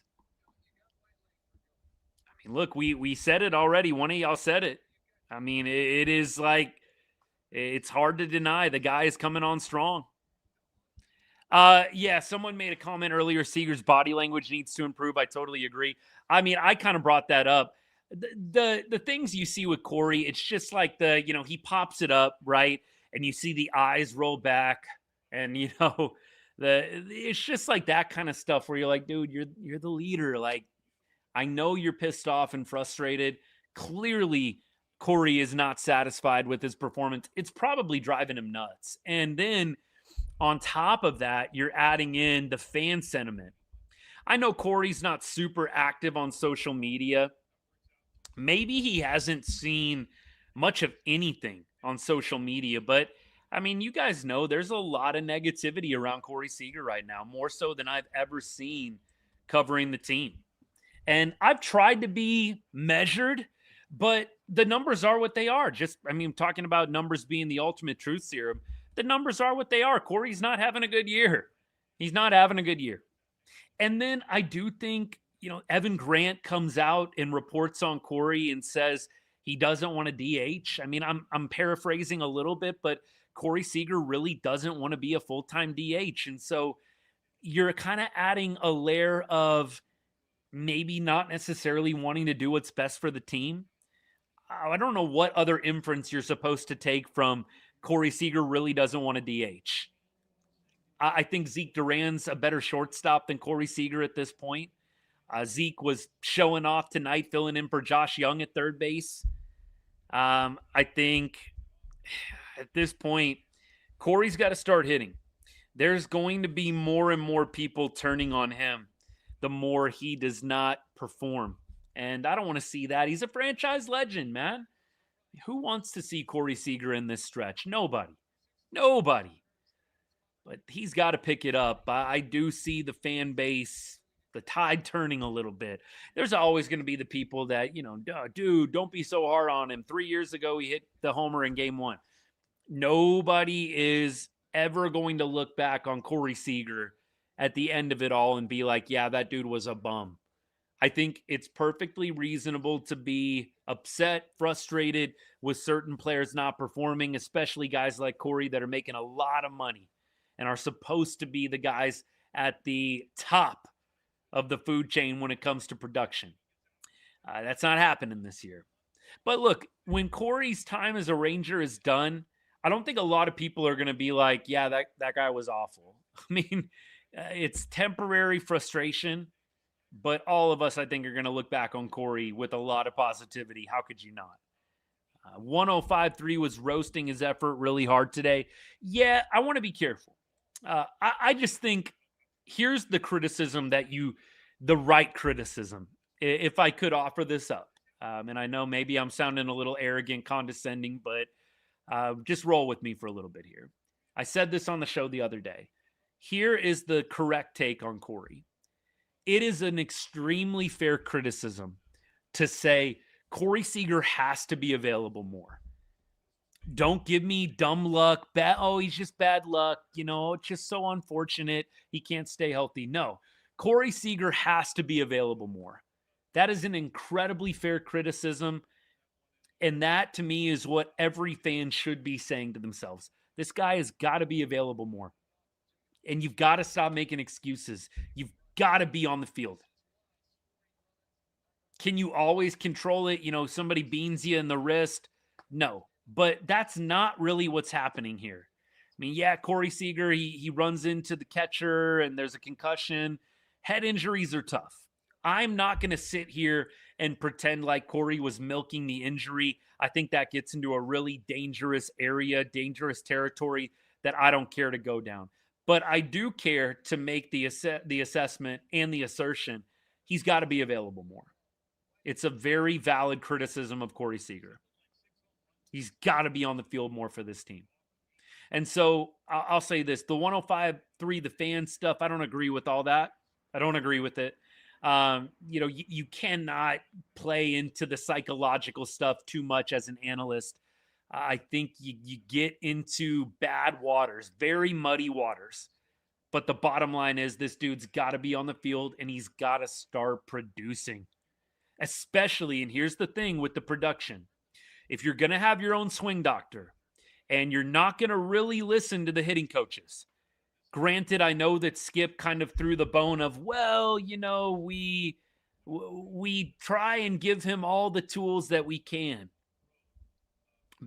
I mean, look, we said it already. One of y'all said it. I mean, it is like, it's hard to deny the guy is coming on strong. Yeah, someone made a comment earlier. Seager's body language needs to improve. I totally agree. I mean, I kind of brought that up. The things you see with Corey, it's just like he pops it up, right? And you see the eyes roll back, and it's just like that kind of stuff where you're like, dude, you're the leader. Like, I know you're pissed off and frustrated. Clearly, Corey is not satisfied with his performance. It's probably driving him nuts. And then on top of that, you're adding in the fan sentiment. I know Corey's not super active on social media. Maybe he hasn't seen much of anything on social media, but I mean, you guys know there's a lot of negativity around Corey Seager right now, more so than I've ever seen covering the team. And I've tried to be measured, but the numbers are what they are. Talking about numbers being the ultimate truth serum, the numbers are what they are. Corey's not having a good year. He's not having a good year. And then I do think, Evan Grant comes out and reports on Corey and says he doesn't want to DH. I mean, I'm paraphrasing a little bit, but Corey Seager really doesn't want to be a full-time DH. And so you're kind of adding a layer of maybe not necessarily wanting to do what's best for the team. I don't know what other inference you're supposed to take from Corey Seager really doesn't want to DH. I think Zeke Duran's a better shortstop than Corey Seager at this point. Zeke was showing off tonight, filling in for Josh Young at third base. I think at this point, Corey's got to start hitting. There's going to be more and more people turning on him the more he does not perform. And I don't want to see that. He's a franchise legend, man. Who wants to see Corey Seager in this stretch? Nobody. But he's got to pick it up. I do see the fan base, the tide turning a little bit. There's always going to be the people that, dude, don't be so hard on him. 3 years ago, he hit the homer in game 1. Nobody is ever going to look back on Corey Seager at the end of it all and be like, yeah, that dude was a bum. I think it's perfectly reasonable to be upset, frustrated with certain players not performing, especially guys like Corey that are making a lot of money and are supposed to be the guys at the top of the food chain when it comes to production. That's not happening this year. But look, when Corey's time as a Ranger is done, I don't think a lot of people are going to be like, yeah, that guy was awful. I mean, it's temporary frustration. But all of us, I think, are going to look back on Corey with a lot of positivity. How could you not? 105.3 was roasting his effort really hard today. Yeah, I want to be careful. I just think here's the criticism the right criticism, if I could offer this up. And I know maybe I'm sounding a little arrogant, condescending, but just roll with me for a little bit here. I said this on the show the other day. Here is the correct take on Corey. It is an extremely fair criticism to say Corey Seager has to be available more. Don't give me dumb luck. He's just bad luck. It's just so unfortunate he can't stay healthy. No, Corey Seager has to be available more. That is an incredibly fair criticism. And that, to me, is what every fan should be saying to themselves. This guy has got to be available more. And you've got to stop making excuses. You've got to be on the field. Can you always control it? Somebody beans you in the wrist? No. But that's not really what's happening here. I mean, yeah, Corey Seager, he runs into the catcher and there's a concussion. Head injuries are tough. I'm not going to sit here and pretend like Corey was milking the injury. I think that gets into a really dangerous area, dangerous territory that I don't care to go down. But I do care to make the assessment and the assertion he's got to be available more. It's a very valid criticism of Corey Seager. He's got to be on the field more for this team. And so I'll say this, the 105.3, the fan stuff, I don't agree with all that. I don't agree with it. You cannot play into the psychological stuff too much as an analyst. I think you get into bad waters, very muddy waters. But the bottom line is this dude's got to be on the field and he's got to start producing. Especially, and here's the thing with the production. If you're going to have your own swing doctor and you're not going to really listen to the hitting coaches, granted, I know that Skip kind of threw the bone of, we try and give him all the tools that we can.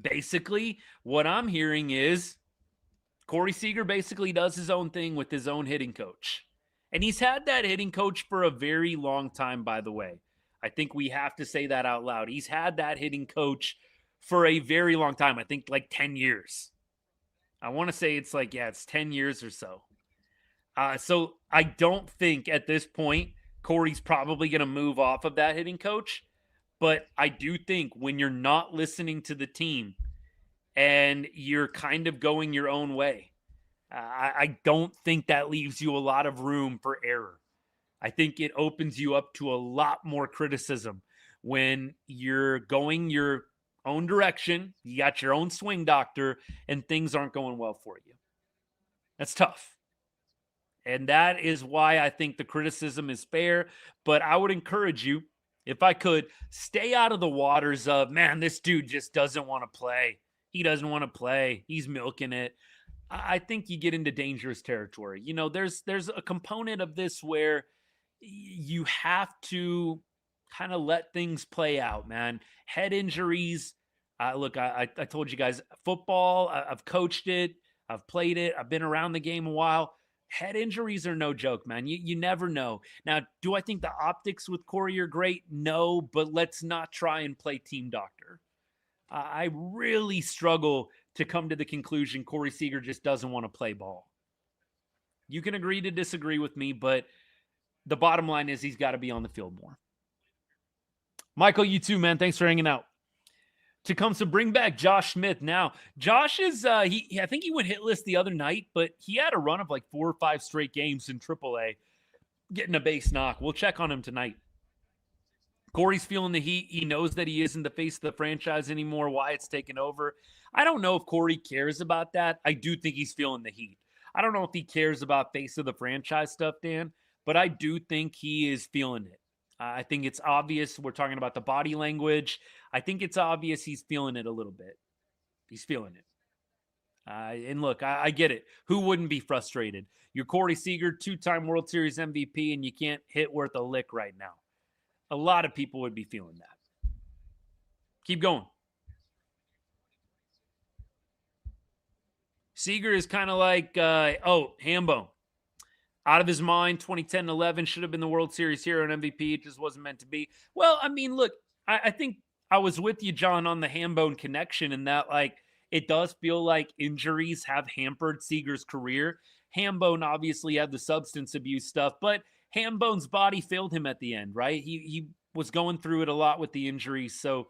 Basically, what I'm hearing is Corey Seager basically does his own thing with his own hitting coach. And he's had that hitting coach for a very long time, by the way. I think we have to say that out loud. He's had that hitting coach for a very long time. I think like 10 years. I want to say it's 10 years or so. So I don't think at this point Corey's probably going to move off of that hitting coach. But I do think when you're not listening to the team and you're kind of going your own way, I don't think that leaves you a lot of room for error. I think it opens you up to a lot more criticism when you're going your own direction, you got your own swing doctor, and things aren't going well for you. That's tough. And that is why I think the criticism is fair. But I would encourage you, if I could, stay out of the waters of, man, this dude just doesn't want to play. He doesn't want to play. He's milking it. I think you get into dangerous territory. There's a component of this where you have to kind of let things play out, man. Head injuries. Look, I told you guys, football, I've coached it. I've played it. I've been around the game a while. Head injuries are no joke, man. You never know. Now, do I think the optics with Corey are great? No, but let's not try and play team doctor. I really struggle to come to the conclusion Corey Seager just doesn't want to play ball. You can agree to disagree with me, but the bottom line is he's got to be on the field more. Michael, you too, man. Thanks for hanging out. Tecumseh, bring back Josh Smith. Now, Josh is, I think he went hitless the other night, but he had a run of 4 or 5 straight games in AAA, getting a base knock. We'll check on him tonight. Corey's feeling the heat. He knows that he isn't the face of the franchise anymore. Wyatt's taken over. I don't know if Corey cares about that. I do think he's feeling the heat. I don't know if he cares about face of the franchise stuff, Dan, but I do think he is feeling it. I think it's obvious. We're talking about the body language. I think it's obvious he's feeling it a little bit. He's feeling it. And look, I get it. Who wouldn't be frustrated? You're Corey Seager, 2-time World Series MVP, and you can't hit worth a lick right now. A lot of people would be feeling that. Keep going. Seager is kind of like, Hambone. Out of his mind, 2010-11 should have been the World Series hero and MVP. It just wasn't meant to be. Well, I mean, look, I think I was with you, John, on the Hambone connection in that, it does feel like injuries have hampered Seager's career. Hambone obviously had the substance abuse stuff, but Hambone's body failed him at the end, right? He was going through it a lot with the injuries. So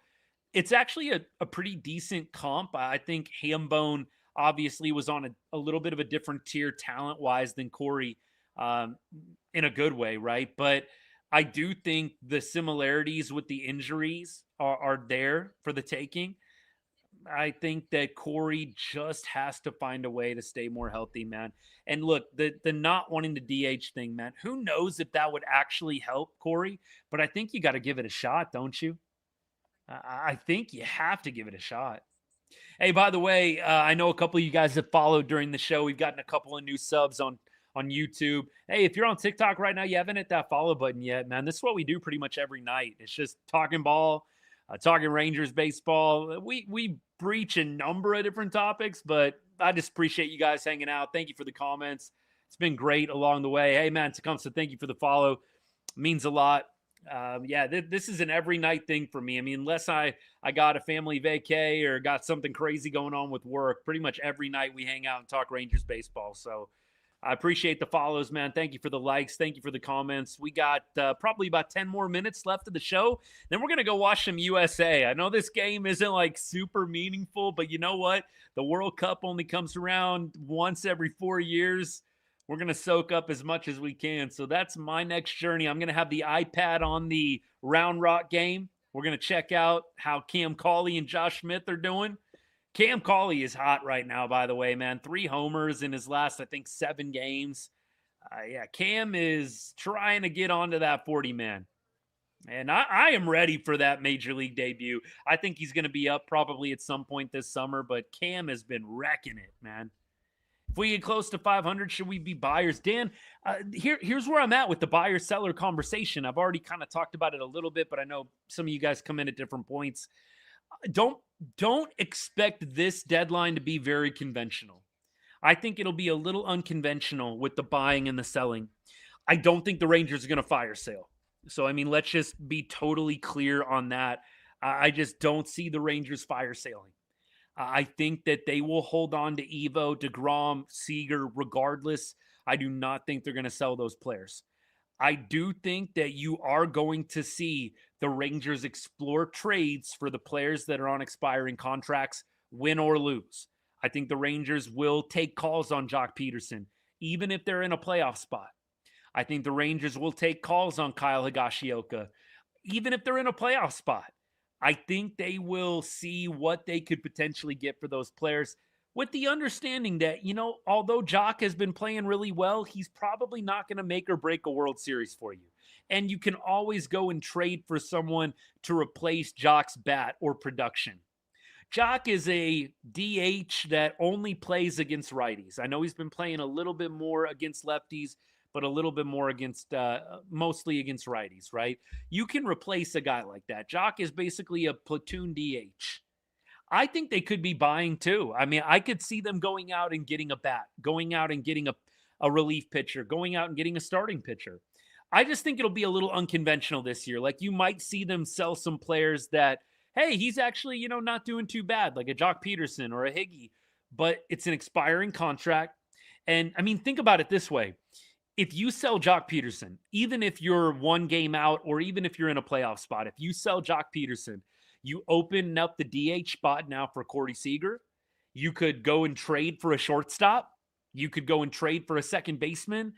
it's actually a pretty decent comp. I think Hambone obviously was on a little bit of a different tier talent-wise than Corey. In a good way, right? But I do think the similarities with the injuries are there for the taking. I think that Corey just has to find a way to stay more healthy, man. And look, the not wanting the DH thing, man, who knows if that would actually help Corey, but I think you got to give it a shot, don't you? I think you have to give it a shot. Hey, by the way, I know a couple of you guys have followed during the show. We've gotten a couple of new subs on YouTube. Hey, if you're on TikTok right now, you haven't hit that follow button yet, man. This is what we do pretty much every night. It's just talking ball, talking Rangers baseball. We breach a number of different topics, but I just appreciate you guys hanging out. Thank you for the comments. It's been great along the way. Hey, man, Tecumseh, thank you for the follow. It means a lot. This is an every night thing for me. I mean, unless I got a family vacay or got something crazy going on with work, pretty much every night we hang out and talk Rangers baseball. So I appreciate the follows, man. Thank you for the likes. Thank you for the comments. We got probably about 10 more minutes left of the show. Then we're going to go watch some USA. I know this game isn't like super meaningful, but you know what? The World Cup only comes around once every 4 years. We're going to soak up as much as we can. So that's my next journey. I'm going to have the iPad on the Round Rock game. We're going to check out how Cam Cauley and Josh Smith are doing. Cam Cauley is hot right now, by the way, man. 3 homers in his last, I think, 7 games. Cam is trying to get onto that 40-man. And I am ready for that major league debut. I think he's going to be up probably at some point this summer, but Cam has been wrecking it, man. If we get close to 500, should we be buyers? Dan, here's where I'm at with the buyer-seller conversation. I've already kind of talked about it a little bit, but I know some of you guys come in at different points. Don't expect this deadline to be very conventional. I think it'll be a little unconventional with the buying and the selling. I don't think the Rangers are going to fire sale. So, I mean, let's just be totally clear on that. I just don't see the Rangers fire sailing. I think that they will hold on to Evo, DeGrom, Seager, regardless. I do not think they're going to sell those players. I do think that you are going to see the Rangers explore trades for the players that are on expiring contracts, win or lose. I think the Rangers will take calls on Joc Pederson, even if they're in a playoff spot. I think the Rangers will take calls on Kyle Higashioka, even if they're in a playoff spot. I think they will see what they could potentially get for those players with the understanding that, although Joc has been playing really well, he's probably not going to make or break a World Series for you. And you can always go and trade for someone to replace Joc's bat or production. Joc is a DH that only plays against righties. I know he's been playing a little bit more against lefties, but a little bit more against, mostly against righties, right? You can replace a guy like that. Joc is basically a platoon DH. I think they could be buying too. I mean, I could see them going out and getting a bat, going out and getting a relief pitcher, going out and getting a starting pitcher. I just think it'll be a little unconventional this year. Like you might see them sell some players that, hey, he's actually, not doing too bad, like a Joc Pederson or a Higgy, but it's an expiring contract. And I mean, think about it this way. If you sell Joc Pederson, even if you're 1 game out or even if you're in a playoff spot, if you sell Joc Pederson, you open up the DH spot now for Corey Seager. You could go and trade for a shortstop. You could go and trade for a second baseman.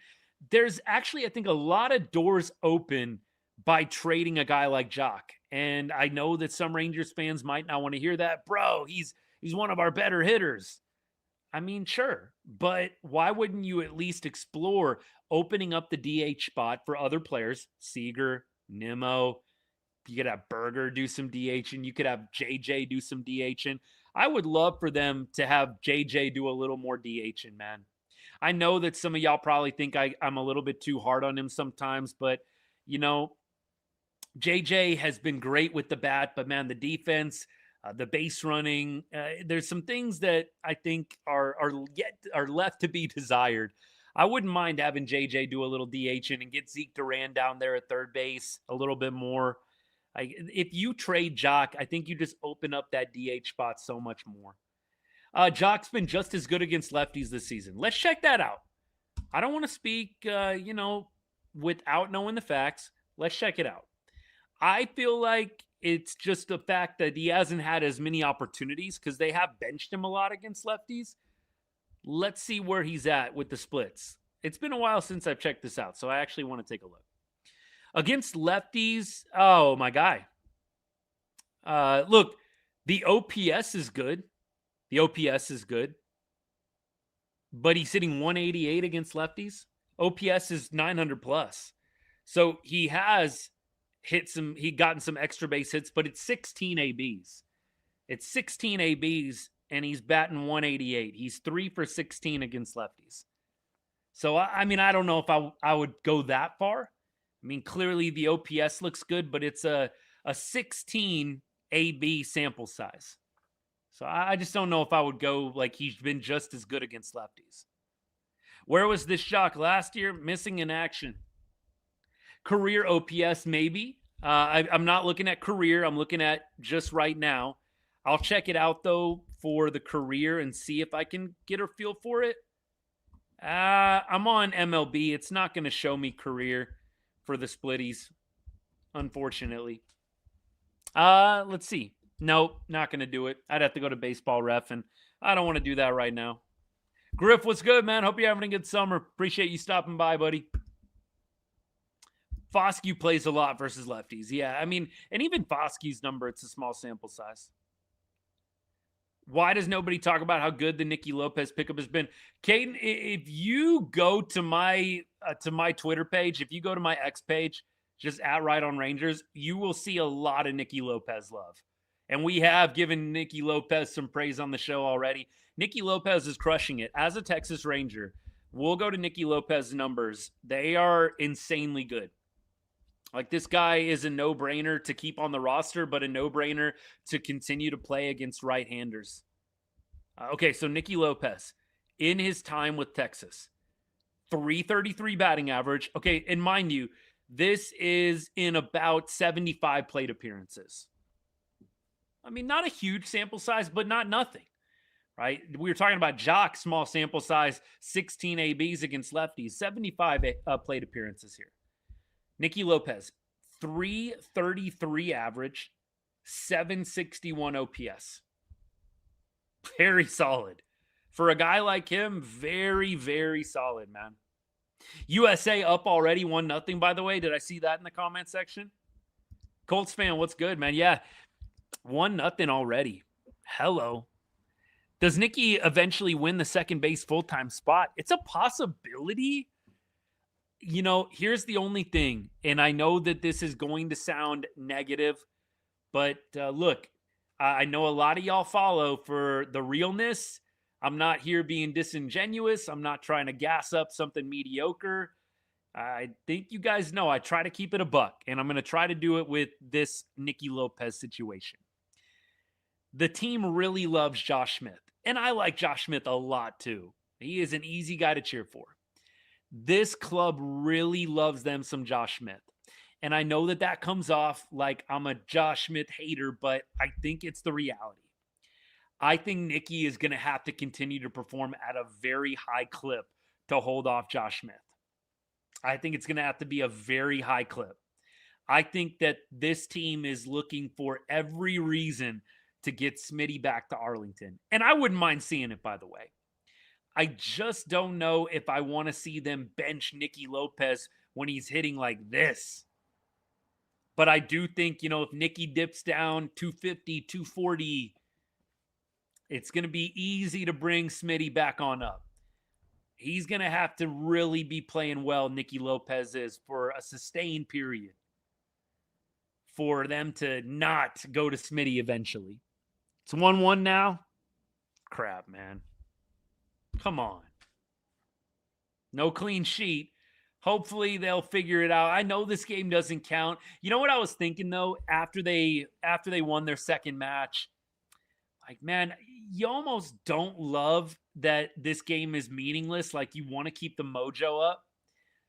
There's actually, I think, a lot of doors open by trading a guy like Joc. And I know that some Rangers fans might not want to hear that. Bro, he's one of our better hitters. I mean, sure, but why wouldn't you at least explore opening up the DH spot for other players? Seager, Nimmo, you could have Berger do some DHing. You could have JJ do some DHing. I would love for them to have JJ do a little more DHing, man. I know that some of y'all probably think I'm a little bit too hard on him sometimes, but, JJ has been great with the bat, but, man, the defense – the base running, there's some things that I think are left to be desired. I wouldn't mind having JJ do a little DHing and get Zeke Duran down there at third base a little bit more. If you trade Joc, I think you just open up that DH spot so much more. Joc's been just as good against lefties this season. Let's check that out. I don't want to speak, without knowing the facts. Let's check it out. I feel like it's just the fact that he hasn't had as many opportunities because they have benched him a lot against lefties. Let's see where he's at with the splits. It's been a while since I've checked this out, so I actually want to take a look. Against lefties, oh, my guy. Look, the OPS is good. The OPS is good. But he's hitting 188 against lefties. OPS is 900 plus. So he has gotten some extra base hits, but it's 16 ABs. It's 16 ABs, and he's batting 188. He's 3 for 16 against lefties. So, I mean, I don't know if I would go that far. I mean, clearly the OPS looks good, but it's a 16 AB sample size. So I just don't know if I would go like he's been just as good against lefties. Where was this Joc last year? Missing in action. Career OPS, maybe. I'm not looking at career. I'm looking at just right now. I'll check it out, though, for the career and see if I can get a feel for it. I'm on MLB. It's not going to show me career for the splitties, unfortunately. Let's see. Nope, not going to do it. I'd have to go to Baseball Ref, and I don't want to do that right now. Griff, what's good, man? Hope you're having a good summer. Appreciate you stopping by, buddy. Foscue plays a lot versus lefties. Yeah, I mean, and even Foscue's number, it's a small sample size. Why does nobody talk about how good the Nicky Lopez pickup has been? Caden, if you go to my Twitter page, if you go to my X page, just at Right on Rangers, you will see a lot of Nicky Lopez love. And we have given Nicky Lopez some praise on the show already. Nicky Lopez is crushing it. As a Texas Ranger, we'll go to Nicky Lopez's numbers. They are insanely good. Like, this guy is a no-brainer to keep on the roster, but a no-brainer to continue to play against right-handers. Okay, so Nicky Lopez, in his time with Texas, 333 batting average. Okay, and mind you, this is in about 75 plate appearances. I mean, not a huge sample size, but not nothing, right? We were talking about Joc, small sample size, 16 ABs against lefties, 75 plate appearances here. Nicky Lopez, 333 average, 761 OPS. Very solid. For a guy like him, very, very solid, man. USA up already, 1-0, by the way. Did I see that in the comment section? Colts fan, what's good, man? Yeah, 1-0 already. Hello. Does Nicky eventually win the second base full-time spot? It's a possibility. You know, here's the only thing, and I know that this is going to sound negative, but look, I know a lot of y'all follow for the realness. I'm not here being disingenuous. I'm not trying to gas up something mediocre. I think you guys know I try to keep it a buck, and I'm going to try to do it with this Nicky Lopez situation. The team really loves Josh Smith, and I like Josh Smith a lot too. He is an easy guy to cheer for. This club really loves them some Josh Smith. And I know that comes off like I'm a Josh Smith hater, but I think it's the reality. I think Nicky is going to have to continue to perform at a very high clip to hold off Josh Smith. I think it's going to have to be a very high clip. I think that this team is looking for every reason to get Smitty back to Arlington. And I wouldn't mind seeing it, by the way. I just don't know if I want to see them bench Nicky Lopez when he's hitting like this. But I do think, if Nicky dips down 250, 240, it's going to be easy to bring Smitty back on up. He's going to have to really be playing well, Nicky Lopez is, for a sustained period for them to not go to Smitty eventually. It's 1-1 now. Crap, man. Come on. No clean sheet. Hopefully they'll figure it out. I know this game doesn't count. You know what I was thinking, though, after they won their second match? Like, man, you almost don't love that this game is meaningless. Like, you want to keep the mojo up.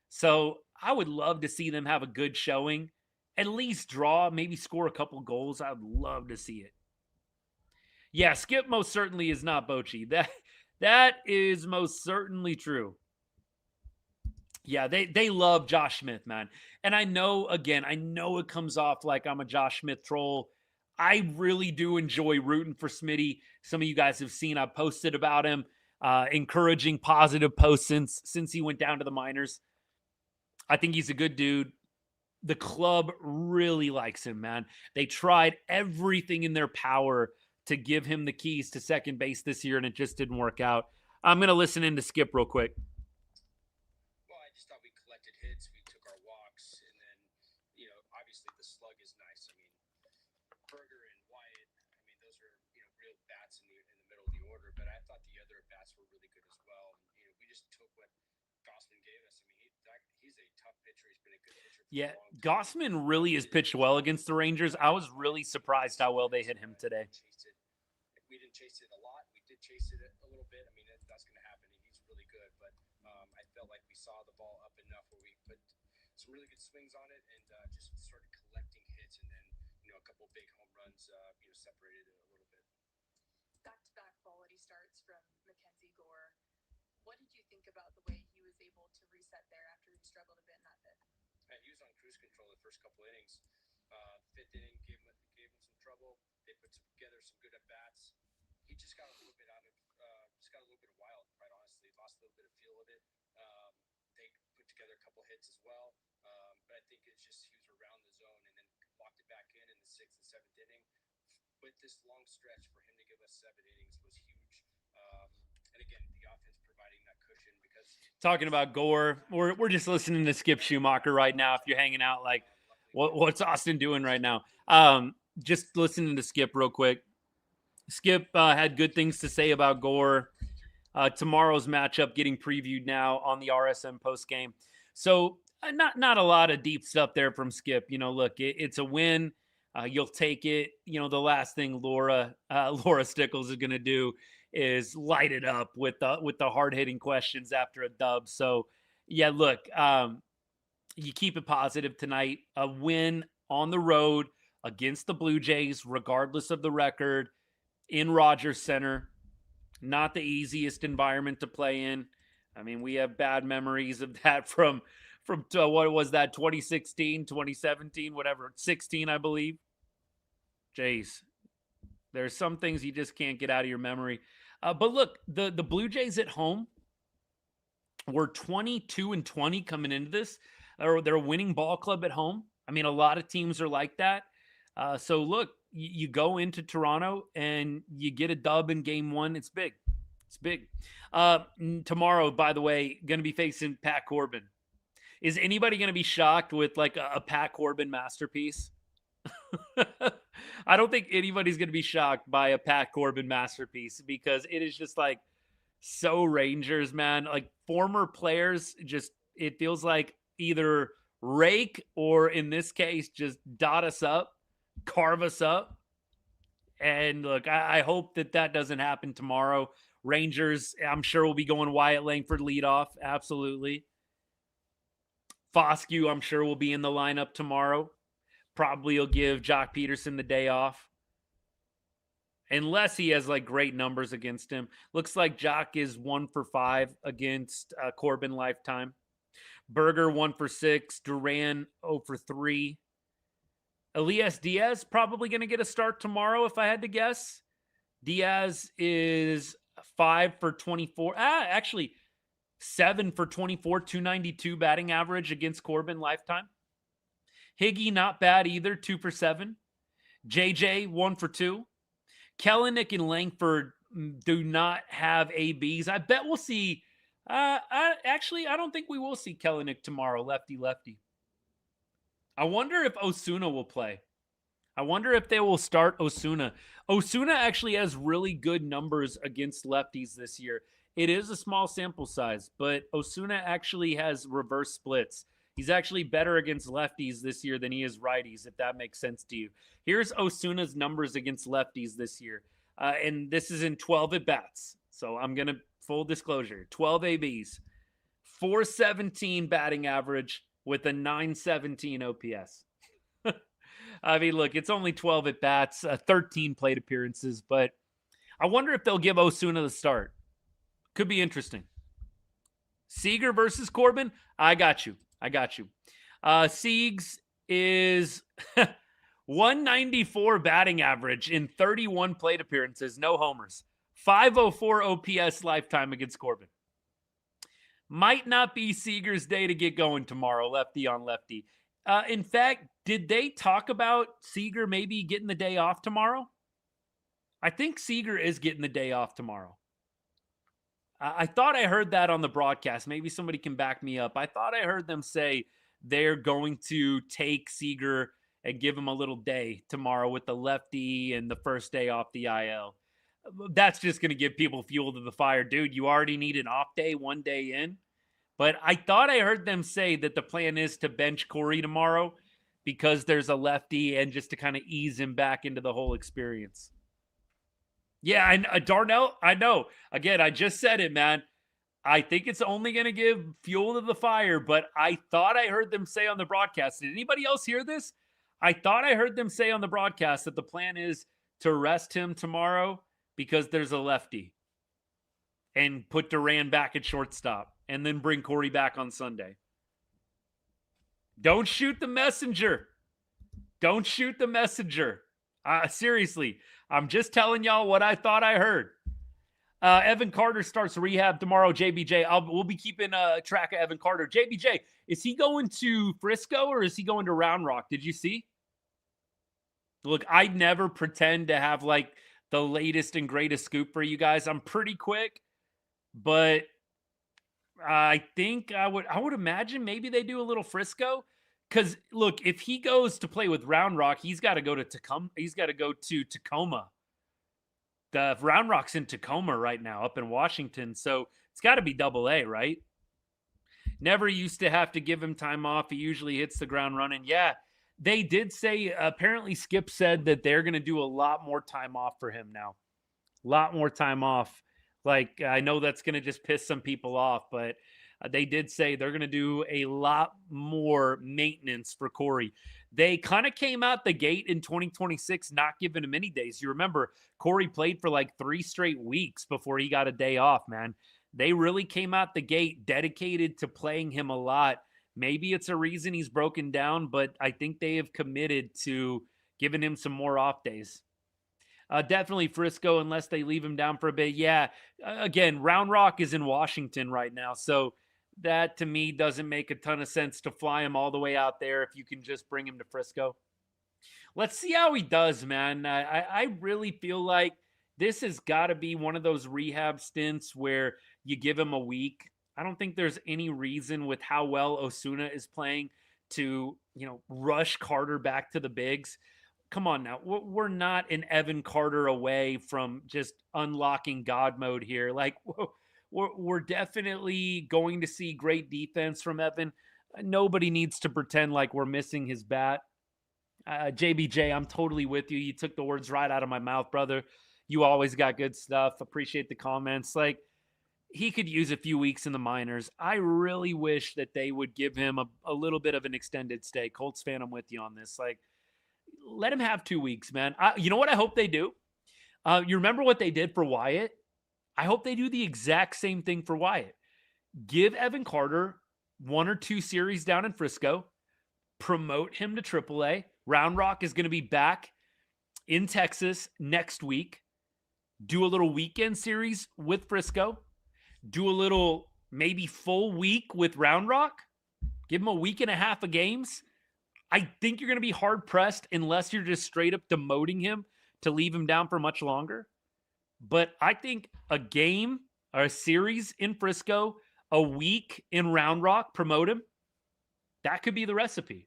So I would love to see them have a good showing. At least draw, maybe score a couple goals. I would love to see it. Yeah, Skip most certainly is not Bochy. That is most certainly true. Yeah, they love Josh Smith, man. And I know it comes off like I'm a Josh Smith troll. I really do enjoy rooting for Smitty. Some of you guys have seen I've posted about him, encouraging positive posts since he went down to the minors. I think he's a good dude. the club really likes him, man. They tried everything in their power to give him the keys to second base this year, and it just didn't work out. I'm going to listen in to Skip real quick. Well, I just thought we collected hits, we took our walks, and then, obviously the slug is nice. I mean, Berger and Wyatt, those are, real bats in the middle of the order, but I thought the other bats were really good as well. And, we just took what Gausman gave us. He's a tough pitcher. He's been a good pitcher for Yeah, a long time. Gausman really has pitched well against the Rangers. I was really surprised how well they hit him today. We didn't chase it a lot. We did chase it a little bit. That's going to happen. He's really good, but I felt like we saw the ball up enough where we put some really good swings on it and just started collecting hits, and then a couple big home runs separated it a little bit. Back-to-back quality starts from MacKenzie Gore. What did you think about the way he was able to reset there after he struggled a bit in that fifth? He was on cruise control the first couple innings. Fifth inning gave him some trouble. They put together some good at bats. He just got a little bit wild, quite honestly. Lost a little bit of feel of it. They put together a couple hits as well. But I think it's just he was around the zone and then locked it back in the sixth and seventh inning. With this long stretch, for him to give us 7 innings was huge. And again, the offense providing that cushion because talking about Gore, we're just listening to Skip Schumacher right now. If you're hanging out, like, what's Austin doing right now? Just listening to Skip real quick. Skip had good things to say about Gore. Tomorrow's matchup getting previewed now on the RSM post game. So not a lot of deep stuff there from Skip. Look, it's a win. You'll take it. The last thing Laura Stickles is going to do is light it up with the hard hitting questions after a dub. So yeah, look, you keep it positive tonight. A win on the road against the Blue Jays, regardless of the record, in Rogers Center. Not the easiest environment to play in. We have bad memories of that from what was that, 2016, 2017, whatever, 16, I believe. Jays. There's some things you just can't get out of your memory. But look, the Blue Jays at home were 22-20 coming into this. They're a winning ball club at home. A lot of teams are like that. So look, you go into Toronto and you get a dub in game 1. It's big. It's big. Tomorrow, by the way, going to be facing Pat Corbin. Is anybody going to be shocked with like a Pat Corbin masterpiece? I don't think anybody's going to be shocked by a Pat Corbin masterpiece because it is just like so Rangers, man. Like former players, just it feels like either rake or in this case, just dot us up, carve us up. And look, I hope that doesn't happen tomorrow. Rangers, I'm sure, will be going Wyatt Langford leadoff. Absolutely. Foscue, I'm sure, will be in the lineup tomorrow. Probably will give Joc Pederson the day off. Unless he has like great numbers against him. Looks like Joc is 1 for 5 against Corbin lifetime. Berger 1 for 6. Duran 0 for 3. Elias Diaz probably going to get a start tomorrow if I had to guess. Diaz is 5 for 24. Actually 7 for 24, 292 batting average against Corbin lifetime. Higgy, not bad either, 2 for 7. JJ, 1 for 2. Kellenic and Langford do not have ABs. I bet we'll see. I don't think we will see Kellenic tomorrow, lefty. I wonder if Osuna will play. I wonder if they will start Osuna. Osuna actually has really good numbers against lefties this year. It is a small sample size, but Osuna actually has reverse splits. He's actually better against lefties this year than he is righties, if that makes sense to you. Here's Osuna's numbers against lefties this year. And this is in 12 at-bats. So I'm going to, full disclosure, 12 ABs. 417 batting average with a 917 OPS. Look, it's only 12 at-bats, 13 plate appearances, but I wonder if they'll give Osuna the start. Could be interesting. Seager versus Corbin, I got you. Siegs is 194 batting average in 31 plate appearances, no homers. 504 OPS lifetime against Corbin. Might not be Seager's day to get going tomorrow, lefty on lefty. In fact, did they talk about Seager maybe getting the day off tomorrow? I think Seager is getting the day off tomorrow. I thought I heard that on the broadcast. Maybe somebody can back me up. I thought I heard them say they're going to take Seager and give him a little day tomorrow with the lefty and the first day off the IL. That's just going to give people fuel to the fire. Dude, you already need an off day 1 day in. But I thought I heard them say that the plan is to bench Corey tomorrow because there's a lefty and just to kind of ease him back into the whole experience. Yeah, and Darnell, I know. Again, I just said it, man. I think it's only going to give fuel to the fire, but I thought I heard them say on the broadcast. Did anybody else hear this? I thought I heard them say on the broadcast that the plan is to rest him tomorrow because there's a lefty and put Duran back at shortstop and then bring Corey back on Sunday. Don't shoot the messenger. Don't shoot the messenger. Seriously, I'm just telling y'all what I thought I heard. Evan Carter starts rehab tomorrow. JBJ, we'll be keeping track of Evan Carter. JBJ, is he going to Frisco or is he going to Round Rock? Did you see? Look, I never pretend to have like the latest and greatest scoop for you guys. I'm pretty quick, but I think I would imagine maybe they do a little Frisco. Because look, if he goes to play with Round Rock, he's got to go to Tacoma. He's got to go to Tacoma. The Round Rock's in Tacoma right now, up in Washington. So it's got to be AA, right? Never used to have to give him time off. He usually hits the ground running. Yeah, they did say, apparently Skip said that they're going to do a lot more time off for him now. A lot more time off. Like, I know that's going to just piss some people off, but they did say they're going to do a lot more maintenance for Corey. They kind of came out the gate in 2026, not giving him any days. You remember, Corey played for like 3 straight weeks before he got a day off, man. They really came out the gate dedicated to playing him a lot. Maybe it's a reason he's broken down, but I think they have committed to giving him some more off days. Definitely Frisco, unless they leave him down for a bit. Yeah, again, Round Rock is in Washington right now, so that to me doesn't make a ton of sense to fly him all the way out there if you can just bring him to Frisco. Let's see how he does, man. I really feel like this has got to be one of those rehab stints where you give him a week. I don't think there's any reason with how well Osuna is playing to, rush Carter back to the bigs. Come on now. We're not an Evan Carter away from just unlocking God mode here. Like, we're definitely going to see great defense from Evan. Nobody needs to pretend like we're missing his bat. JBJ, I'm totally with you. You took the words right out of my mouth, brother. You always got good stuff. Appreciate the comments. Like, he could use a few weeks in the minors. I really wish that they would give him a little bit of an extended stay. Colts fan, I'm with you on this. Like, let him have 2 weeks, man. You know what I hope they do? You remember what they did for Wyatt? I hope they do the exact same thing for Wyatt. Give Evan Carter 1 or 2 series down in Frisco. Promote him to AAA. Round Rock is going to be back in Texas next week. Do a little weekend series with Frisco. Do a little maybe full week with Round Rock. Give him a week and a half of games. I think you're going to be hard-pressed unless you're just straight up demoting him to leave him down for much longer. But I think a game or a series in Frisco, a week in Round Rock, promote him. That could be the recipe.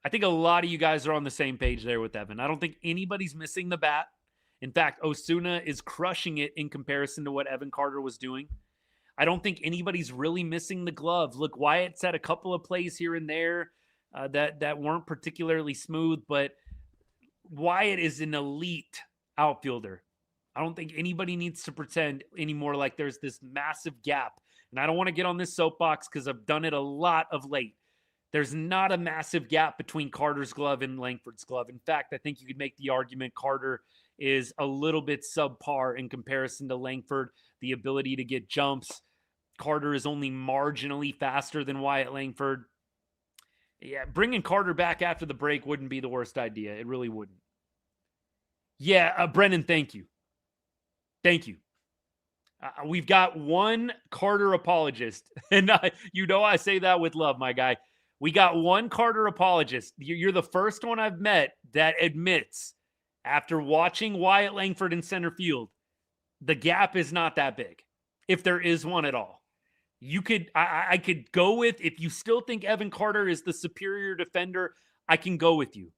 I think a lot of you guys are on the same page there with Evan. I don't think anybody's missing the bat. In fact, Osuna is crushing it in comparison to what Evan Carter was doing. I don't think anybody's really missing the glove. Look, Wyatt's had a couple of plays here and there that weren't particularly smooth, but Wyatt is an elite outfielder. I don't think anybody needs to pretend anymore like there's this massive gap. And I don't want to get on this soapbox because I've done it a lot of late. There's not a massive gap between Carter's glove and Langford's glove. In fact, I think you could make the argument Carter is a little bit subpar in comparison to Langford. The ability to get jumps. Carter is only marginally faster than Wyatt Langford. Yeah, bringing Carter back after the break wouldn't be the worst idea. It really wouldn't. Yeah, Brennan, thank you. Thank you. We've got one Carter apologist. And I say that with love, my guy. We got one Carter apologist. You're the first one I've met that admits, after watching Wyatt Langford in center field, the gap is not that big, if there is one at all. I could go with, if you still think Evan Carter is the superior defender, I can go with you.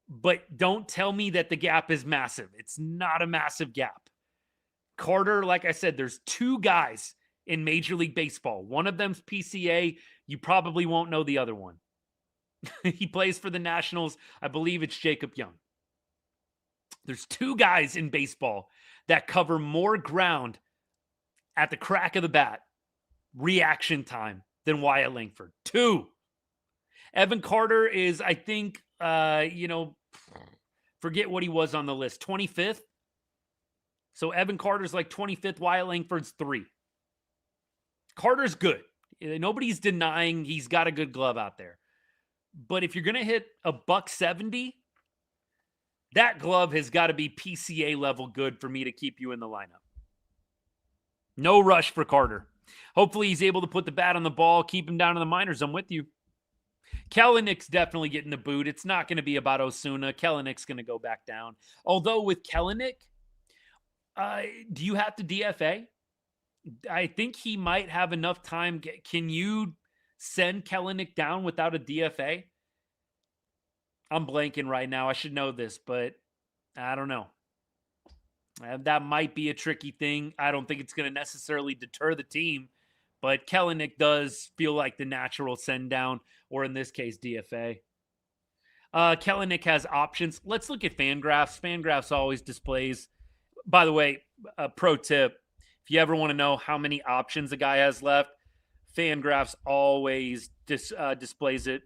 But don't tell me that the gap is massive. It's not a massive gap. Carter, like I said, there's two guys in Major League Baseball. One of them's PCA. You probably won't know the other one. He plays for the Nationals. I believe it's Jacob Young. There's two guys in baseball that cover more ground at the crack of the bat, reaction time, than Wyatt Langford. Two. Evan Carter is, I think, forget what he was on the list, 25th. So Evan Carter's like 25th, Wyatt Langford's 3. Carter's good. Nobody's denying he's got a good glove out there. But if you're going to hit a $170, that glove has got to be PCA level good for me to keep you in the lineup. No rush for Carter. Hopefully he's able to put the bat on the ball, keep him down in the minors. I'm with you. Kellenick's definitely getting the boot. It's not going to be about Osuna. Kellenick's going to go back down. Although with Kelenic, do you have to DFA? I think he might have enough time. Can you send Kelenic down without a DFA? I'm blanking right now. I should know this, but I don't know. That might be a tricky thing. I don't think it's going to necessarily deter the team, but Kelenic does feel like the natural send down, or in this case, DFA. Kelenic has options. Let's look at Fangraphs. Fangraphs always displays. By the way, pro tip, if you ever want to know how many options a guy has left, Fangraphs always displays it.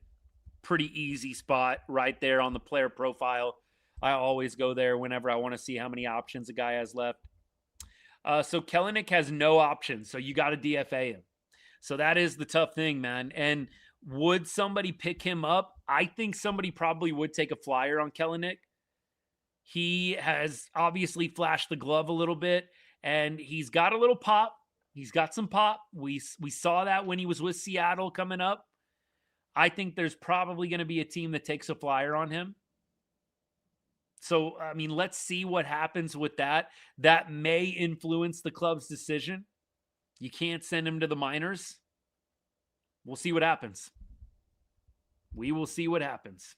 Pretty easy spot right there on the player profile. I always go there whenever I want to see how many options a guy has left. So Kelenic has no options, so you got to DFA him. So that is the tough thing, man. And would somebody pick him up? I think somebody probably would take a flyer on Kelenic. He has obviously flashed the glove a little bit, and he's got a little pop. He's got some pop. We saw that when he was with Seattle coming up. I think there's probably going to be a team that takes a flyer on him. So, I mean, let's see what happens with that. That may influence the club's decision. You can't send him to the minors. We'll see what happens. We will see what happens.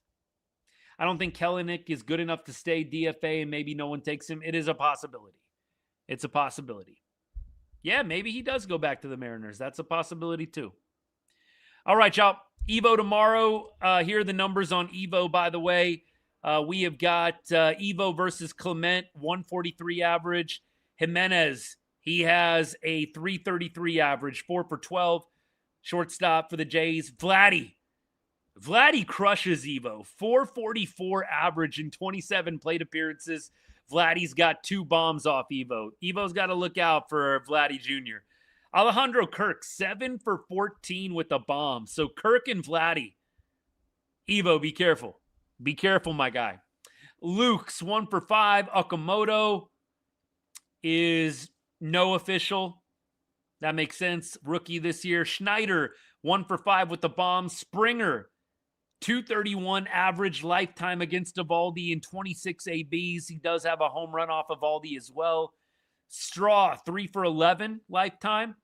I don't think Kelenic is good enough to stay DFA and maybe no one takes him. It is a possibility. It's a possibility. Yeah, maybe he does go back to the Mariners. That's a possibility too. All right, y'all. Evo tomorrow. Here are the numbers on Evo, by the way. We have got Evo versus Clement, 143 average. Jimenez, he has a 333 average, 4 for 12. Shortstop for the Jays. Vladdy crushes Evo, 444 average in 27 plate appearances. Vladdy's got 2 bombs off Evo. Evo's got to look out for Vladdy Jr. Alejandro Kirk, 7 for 14 with a bomb. So Kirk and Vladdy. Evo, be careful. Be careful, my guy. Luke's 1 for 5. Okamoto is no official. That makes sense. Rookie this year. Schneider, 1 for 5 with the bomb. Springer, 231 average lifetime against Evaldi in 26 ABs. He does have a home run off Evaldi as well. Straw, 3 for 11 lifetime.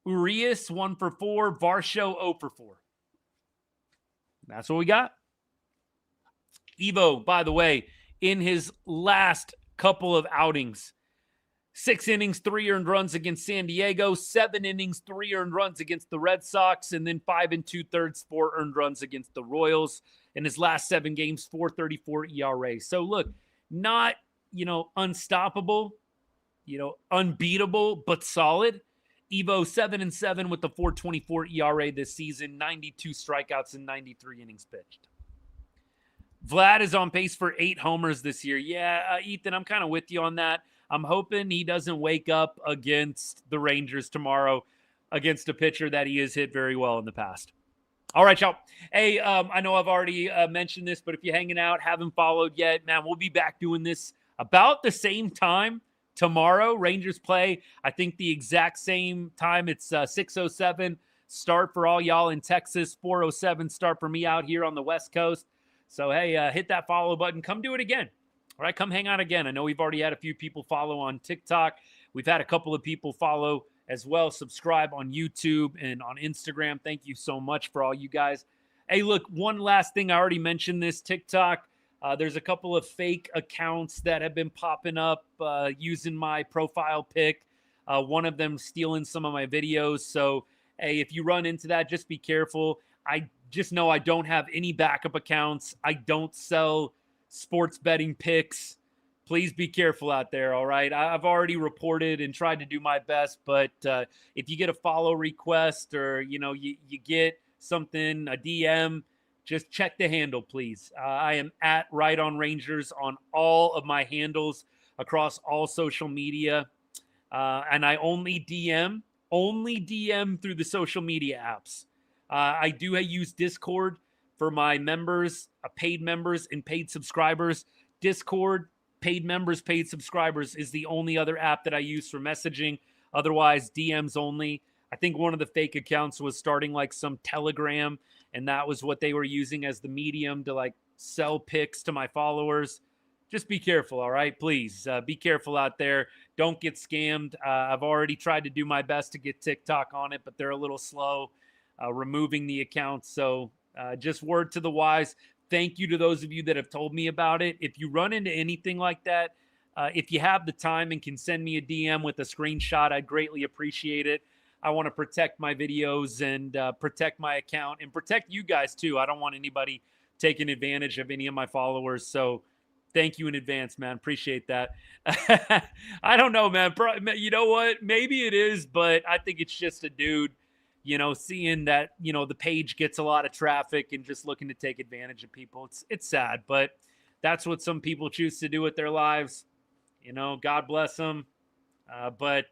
Urias, 1 for 4. Varsho, 0 for 4. That's what we got. Evo, by the way, in his last couple of outings, 6 innings, 3 earned runs against San Diego, 7 innings, 3 earned runs against the Red Sox, and then 5 2/3, 4 earned runs against the Royals. In his last 7 games, 4.34 ERA. So look, not, unstoppable, unbeatable, but solid. Evo 7-7 with the 4.24 ERA this season, 92 strikeouts and 93 innings pitched. Vlad is on pace for 8 homers this year. Yeah, Ethan, I'm kind of with you on that. I'm hoping he doesn't wake up against the Rangers tomorrow against a pitcher that he has hit very well in the past. All right, y'all. Hey, I know I've already mentioned this, but if you're hanging out, haven't followed yet, man, we'll be back doing this about the same time tomorrow. Rangers play, I think, the exact same time. It's 6:07. start for all y'all in Texas, 4:07 start for me out here on the West Coast. So, hey, hit that follow button. Come do it again. All right, come hang out again. I know we've already had a few people follow on TikTok. We've had a couple of people follow as well. Subscribe on YouTube and on Instagram. Thank you so much for all you guys. Hey, look, one last thing. I already mentioned this, TikTok. There's a couple of fake accounts that have been popping up using my profile pic. One of them stealing some of my videos. So, hey, if you run into that, just be careful. I just know I don't have any backup accounts. I don't sell sports betting picks. Please be careful out there, all right? I've already reported and tried to do my best, but if you get a follow request or, you get something, a DM, just check the handle, please. I am at Right On Rangers on all of my handles across all social media. And I only DM through the social media apps. I do use Discord for my members, paid members and paid subscribers. Discord, paid members, paid subscribers is the only other app that I use for messaging. Otherwise, DMs only. I think one of the fake accounts was starting like some Telegram, and that was what they were using as the medium to like sell picks to my followers. Just be careful, all right? Please be careful out there. Don't get scammed. I've already tried to do my best to get TikTok on it, but they're a little slow removing the accounts. So just word to the wise. Thank you to those of you that have told me about it. If you run into anything like that, if you have the time and can send me a DM with a screenshot, I'd greatly appreciate it. I want to protect my videos and protect my account and protect you guys too. I don't want anybody taking advantage of any of my followers. So thank you in advance, man. Appreciate that. I don't know, man. You know what? Maybe it is, but I think it's just a dude, seeing that, the page gets a lot of traffic and just looking to take advantage of people. It's sad, but that's what some people choose to do with their lives. God bless them. But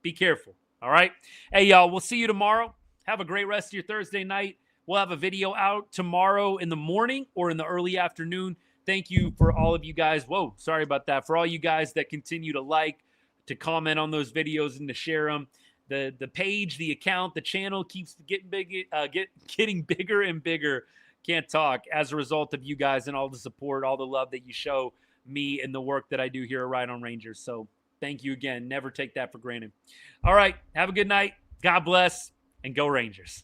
be careful. All right. Hey, y'all, we'll see you tomorrow. Have a great rest of your Thursday night. We'll have a video out tomorrow in the morning or in the early afternoon. Thank you for all of you guys. Whoa, sorry about that. For all you guys that continue to like, to comment on those videos and to share them. The page, the account, the channel keeps getting bigger and bigger. Can't talk as a result of you guys and all the support, all the love that you show me and the work that I do here at Right On Rangers. So thank you again. Never take that for granted. All right. Have a good night. God bless and go Rangers.